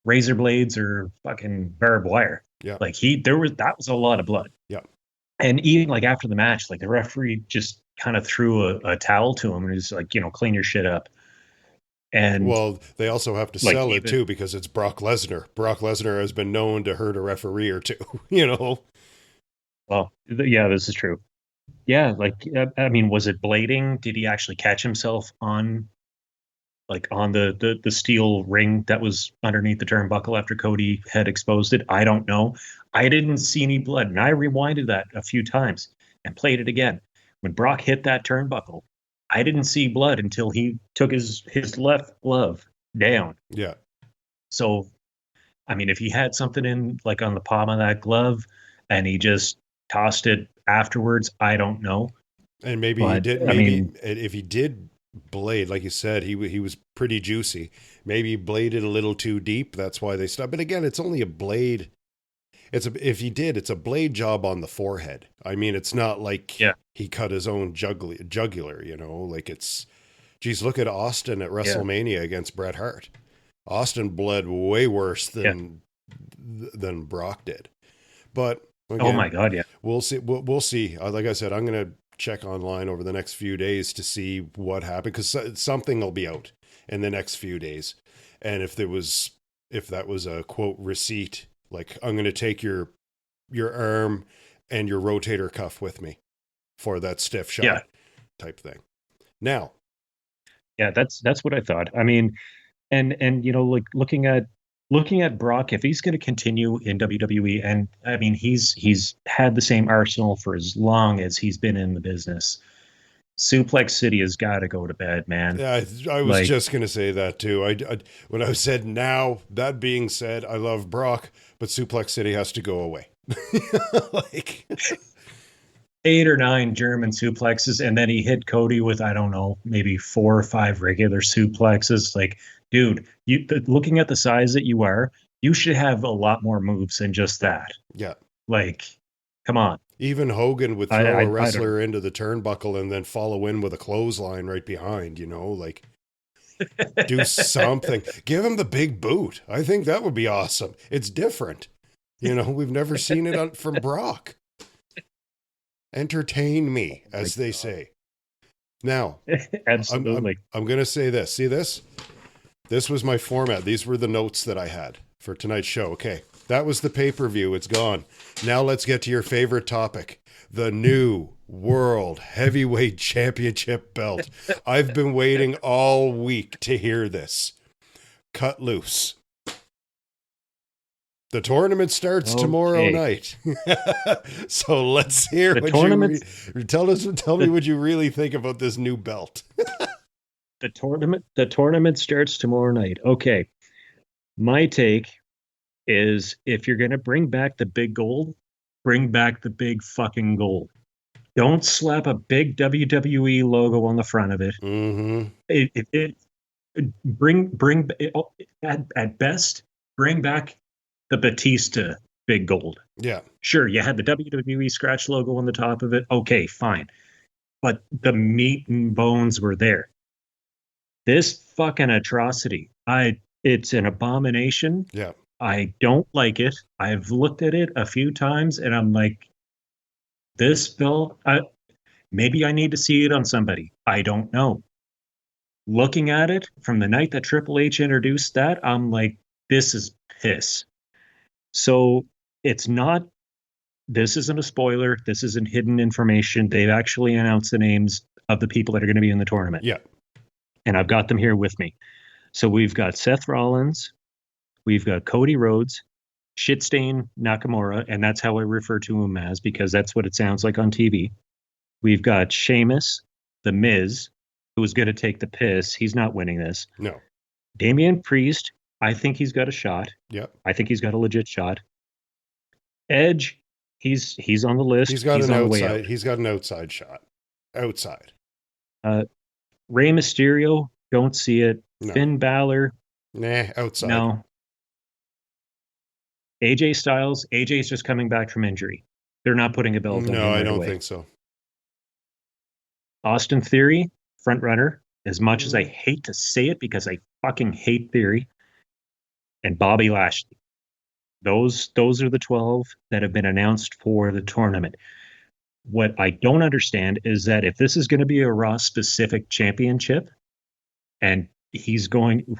razor blades or fucking barbed wire. Yeah. Like that was a lot of blood. Yeah. And even like after the match, like the referee just kind of threw a towel to him and was like, clean your shit up. And well, they also have to sell it too, because it's Brock Lesnar. Brock Lesnar has been known to hurt a referee or two, Well, yeah, this is true. Yeah. Like, was it blading? Did he actually catch himself on the steel ring that was underneath the turnbuckle after Cody had exposed it? I don't know. I didn't see any blood, and I rewinded that a few times and played it again. When Brock hit that turnbuckle, I didn't see blood until he took his left glove down. Yeah. So, if he had something in like on the palm of that glove and he just tossed it afterwards, I don't know. And maybe he But did. I Maybe mean, if he did blade, like you said, he was pretty juicy. Maybe he bladed a little too deep. That's why they stopped. But again, it's only a blade. If he did, it's a blade job on the forehead. I mean, it's not like yeah, he cut his own jugular. Like it's. Geez, look at Austin at yeah, WrestleMania against Bret Hart. Austin bled way worse yeah. than Brock did. But Oh my again, God, yeah, we'll see. We'll see. Like I said, I'm going to check online over the next few days to see what happened because something will be out in the next few days. And if that was a quote receipt, like I'm going to take your arm and your rotator cuff with me for that stiff yeah, shot type thing. Now, yeah. That's what I thought. I mean, and like looking at Brock, if he's going to continue in WWE, and I mean he's had the same arsenal for as long as he's been in the business. Suplex City has got to go to bed, man. yeah, I was Like, just going to say that too. When I said now, that being said, I love Brock, but Suplex City has to go away. Like, 8 or 9 German suplexes, and then he hit Cody with, I don't know, maybe 4 or 5 regular suplexes. Like, dude, looking at the size that you are, you should have a lot more moves than just that. yeah. Like, come on. Even Hogan would I throw I, a I don't know. wrestler into the turnbuckle and then follow in with a clothesline right behind, like do something. Give him the big boot. I think that would be awesome. It's different. We've never seen it from Brock. Entertain me, My as they God. say. Now, I'm Absolutely. I'm gonna say this. See this? This was my format. These were the notes that I had for tonight's show. Okay, that was the pay-per-view. It's gone. Now let's get to your favorite topic: the new World Heavyweight Championship belt. I've been waiting all week to hear this. Cut loose. The tournament starts tomorrow Okay. night. So let's hear The what tournament tell me the, what you really think about this new belt. the tournament starts tomorrow night. Okay. My take is if you're going to bring back the big gold, bring back the big fucking gold. Don't slap a big WWE logo on the front of it. Mm-hmm. At best, bring back the Batista big gold. Yeah. Sure, you had the WWE scratch logo on the top of it. Okay, fine. But the meat and bones were there. This fucking atrocity. It's an abomination. Yeah. I don't like it. I've looked at it a few times and I'm like, this belt, maybe I need to see it on somebody. I don't know. Looking at it from the night that Triple H introduced that, I'm like, this is piss. So it's not, this isn't a spoiler. This isn't hidden information. They've actually announced the names of the people that are going to be in the tournament. Yeah. And I've got them here with me. So we've got Seth Rollins, we've got Cody Rhodes, Shitstain Nakamura, and that's how I refer to him as because that's what it sounds like on TV. We've got Sheamus, The Miz, who's going to take the piss. He's not winning this. No. Damian Priest, I think he's got a shot. Yep. I think he's got a legit shot. Edge, he's on the list. He's got on the way out. He's got an outside shot. Outside. Rey Mysterio, don't see it. No. Finn Balor, Nah, outside. no. AJ Styles, AJ's just coming back from injury. They're not putting a belt on him No, I right don't away. think so. Austin Theory, front runner. As much as I hate to say it because I fucking hate Theory. And Bobby Lashley. Those are the 12 that have been announced for the tournament. What I don't understand is that if this is going to be a Raw specific championship and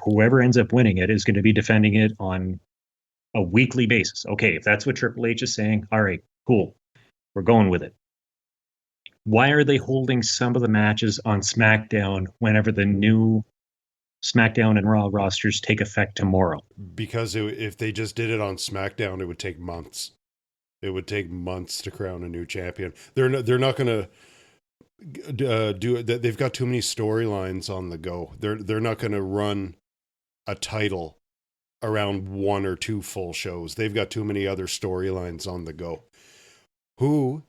whoever ends up winning it is going to be defending it on a weekly basis. Okay, if that's what Triple H is saying, all right, cool. We're going with it. Why are they holding some of the matches on SmackDown whenever the new SmackDown and Raw rosters take effect tomorrow? Because if they just did it on SmackDown, it would take months. It would take months to crown a new champion. They're not going to do it. They've got too many storylines on the go. They're not going to run a title around 1 or 2 full shows. They've got too many other storylines on the go. Who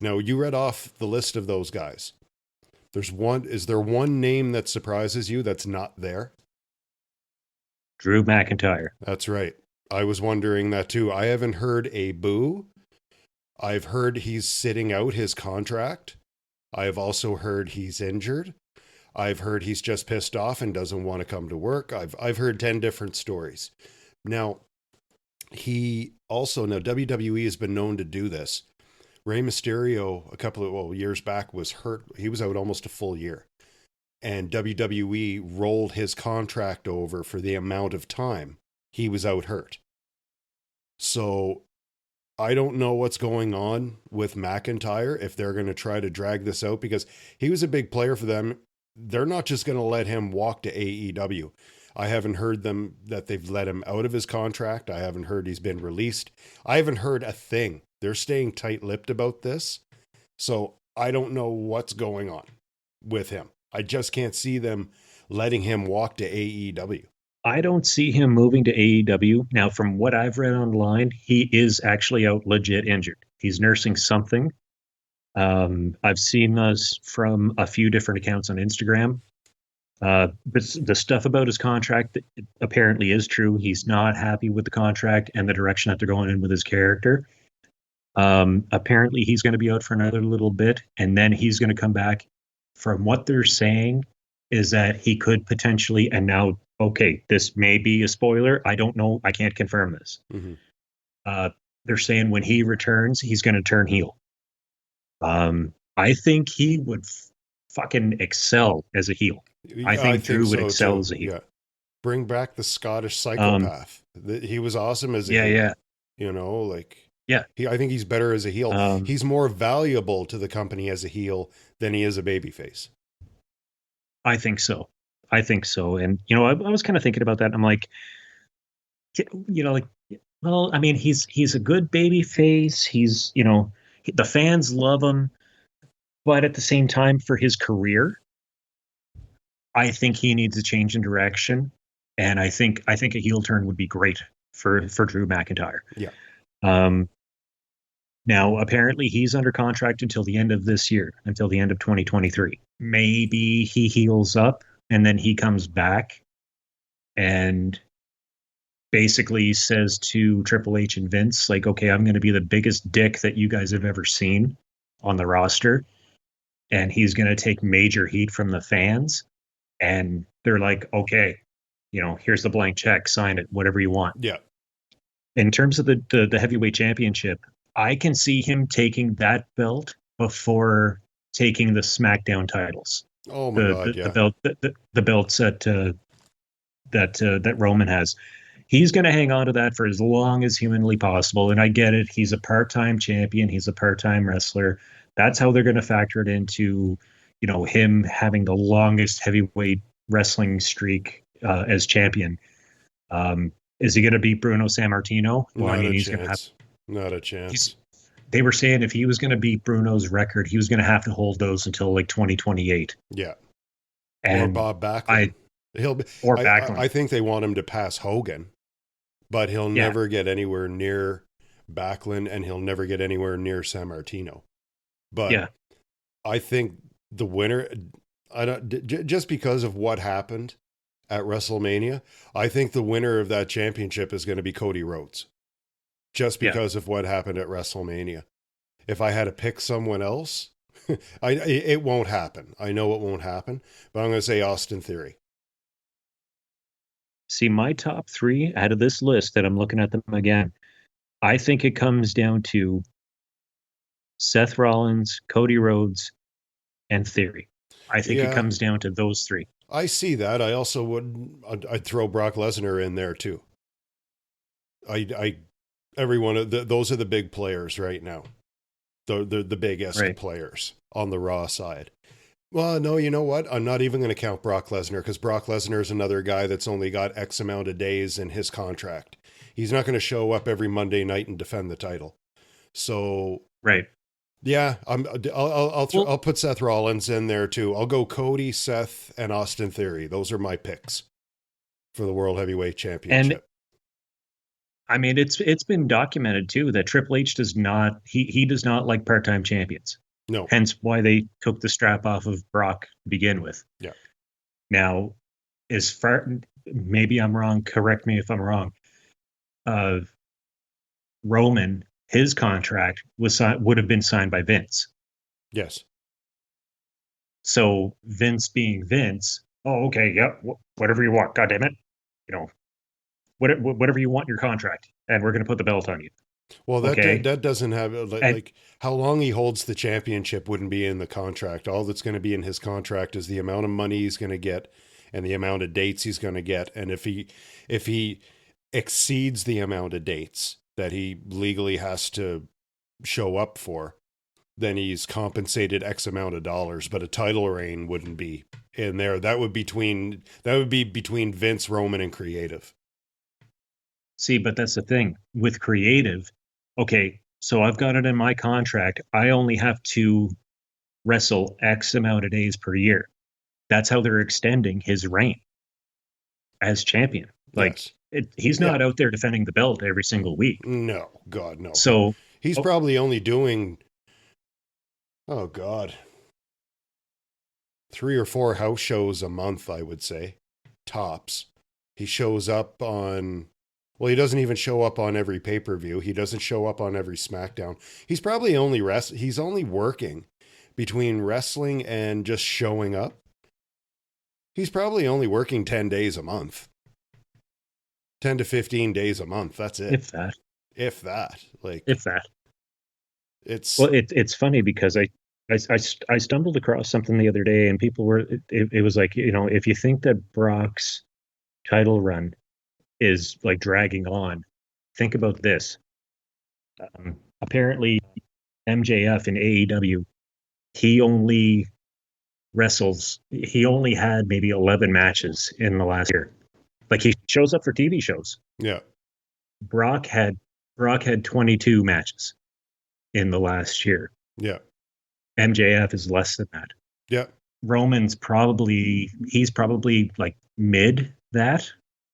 Now, you read off the list of those guys. Is there one name that surprises you that's not there? Drew McIntyre. That's right. I was wondering that too. I haven't heard a boo. I've heard he's sitting out his contract. I've also heard he's injured. I've heard he's just pissed off and doesn't want to come to work. I've heard 10 different stories. Now, WWE has been known to do this. Rey Mysterio, a couple of years back, was hurt. He was out almost a full year. And WWE rolled his contract over for the amount of time he was out hurt. So I don't know what's going on with McIntyre, if they're going to try to drag this out, because he was a big player for them. They're not just going to let him walk to AEW. I haven't heard that they've let him out of his contract. I haven't heard he's been released. I haven't heard a thing. They're staying tight-lipped about this. So I don't know what's going on with him. I just can't see them letting him walk to AEW. I don't see him moving to AEW. Now, from what I've read online, he is actually out legit injured. He's nursing something. I've seen this from a few different accounts on Instagram. But the stuff about his contract apparently is true. He's not happy with the contract and the direction that they're going in with his character. Apparently, he's going to be out for another little bit, and then he's going to come back. From what they're saying is that he could potentially, and now, okay, this may be a spoiler. I don't know. I can't confirm this. Mm-hmm. They're saying when he returns, he's going to turn heel. I think he would fucking excel as a heel. I think Drew would excel as a heel. Yeah. Bring back the Scottish psychopath. He was awesome as a heel. Yeah. You know, like, yeah. I think he's better as a heel. He's more valuable to the company as a heel than he is a babyface. I think so. And, you know, I was kind of thinking about that. I'm like, you know, like, well, I mean, he's a good babyface. He's, you know, the fans love him. But at the same time, for his career, I think he needs a change in direction. And I think a heel turn would be great for Drew McIntyre. Yeah. Now, apparently, he's under contract until the end of this year, until the end of 2023. Maybe he heals up and then he comes back and basically says to Triple H and Vince, like, okay, I'm going to be the biggest dick that you guys have ever seen on the roster. And he's going to take major heat from the fans. And they're like, okay, you know, here's the blank check, sign it, whatever you want. Yeah. In terms of the heavyweight championship, I can see him taking that belt before taking the SmackDown titles. Oh my God! Yeah, the belts that Roman has. He's going to hang on to that for as long as humanly possible. And I get it. He's a part-time champion. He's a part-time wrestler. That's how they're going to factor it into, you know, him having the longest heavyweight wrestling streak as champion. Is he going to beat Bruno Sammartino? Well, he's going to have. Not a chance. They were saying if he was going to beat Bruno's record, he was going to have to hold those until like 2028. Yeah. And or Bob Backlund. Backlund. I think they want him to pass Hogan, but he'll never get anywhere near Backlund, and he'll never get anywhere near Sammartino. But I think the winner, just because of what happened at WrestleMania, I think the winner of that championship is going to be Cody Rhodes. Just because of what happened at WrestleMania. If I had to pick someone else, it won't happen. I know it won't happen, but I'm going to say Austin Theory. See, my top three out of this list that I'm looking at them again, I think it comes down to Seth Rollins, Cody Rhodes, and Theory. I think it comes down to those three. I see that. I also I'd throw Brock Lesnar in there too. Those are the big players right now. The biggest players on the Raw side. Well, no, you know what? I'm not even going to count Brock Lesnar, because Brock Lesnar is another guy that's only got X amount of days in his contract. He's not going to show up every Monday night and defend the title. So, yeah, I'll put Seth Rollins in there too. I'll go Cody, Seth, and Austin Theory. Those are my picks for the World Heavyweight Championship. I mean, it's been documented too that Triple H does not he does not like part-time champions. No. Hence why they took the strap off of Brock to begin with. Yeah. Now, as far maybe I'm wrong, correct me if I'm wrong. Roman, his contract would have been signed by Vince. Yes. So Vince being Vince, oh okay, yeah, whatever you want, God damn it, you know, whatever you want in your contract, and we're going to put the belt on you. Well, that doesn't have like how long he holds the championship wouldn't be in the contract. All that's going to be in his contract is the amount of money he's going to get and the amount of dates he's going to get. And if he exceeds the amount of dates that he legally has to show up for, then he's compensated X amount of dollars. But a title reign wouldn't be in there. That would be between Vince, Roman, and Creative. See, but that's the thing with Creative. Okay, so I've got it in my contract. I only have to wrestle X amount of days per year. That's how they're extending his reign as champion. Like, yes. He's not out there defending the belt every single week. No, God, no. So he's probably only doing, 3 or 4 house shows a month, I would say, tops. He shows up on... Well, he doesn't even show up on every pay-per-view. He doesn't show up on every SmackDown. He's probably he's only working between wrestling and just showing up. He's probably only working 10 days a month. 10 to 15 days a month. That's it. If that. If that. It's funny because I stumbled across something the other day and people were, it was like, if you think that Brock's title run is like dragging on, think about this. Apparently MJF in AEW, he only had maybe 11 matches in the last year. Like, he shows up for TV shows. Yeah. Brock had 22 matches in the last year. Yeah. MJF is less than that. Yeah. Roman's probably like mid that,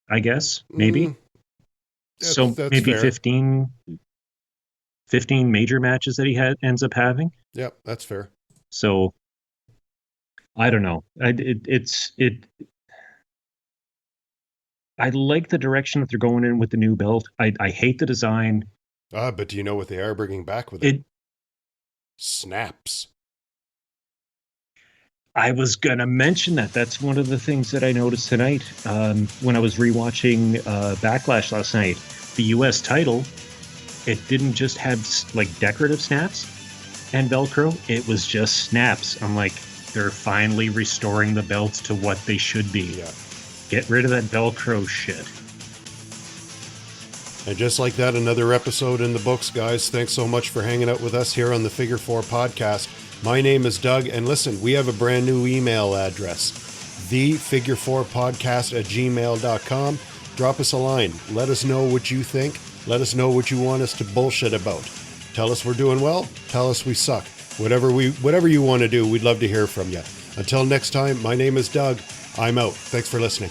I guess, maybe. That's maybe fair. 15 major matches that he ends up having. Yeah, that's fair. So I don't know. I like the direction that they're going in with the new belt. I hate the design. But do you know what they are bringing back with it? Snaps. I was going to mention that. That's one of the things that I noticed tonight when I was rewatching Backlash last night. The U.S. title, it didn't just have like decorative snaps and Velcro. It was just snaps. I'm like, they're finally restoring the belts to what they should be. Yeah. Get rid of that Velcro shit. And just like that, another episode in the books, guys. Thanks so much for hanging out with us here on the Figure 4 podcast. My name is Doug, and listen, we have a brand new email address, thefigurefourpodcast@gmail.com. Drop us a line. Let us know what you think. Let us know what you want us to bullshit about. Tell us we're doing well. Tell us we suck. Whatever you want to do, we'd love to hear from you. Until next time, my name is Doug. I'm out. Thanks for listening.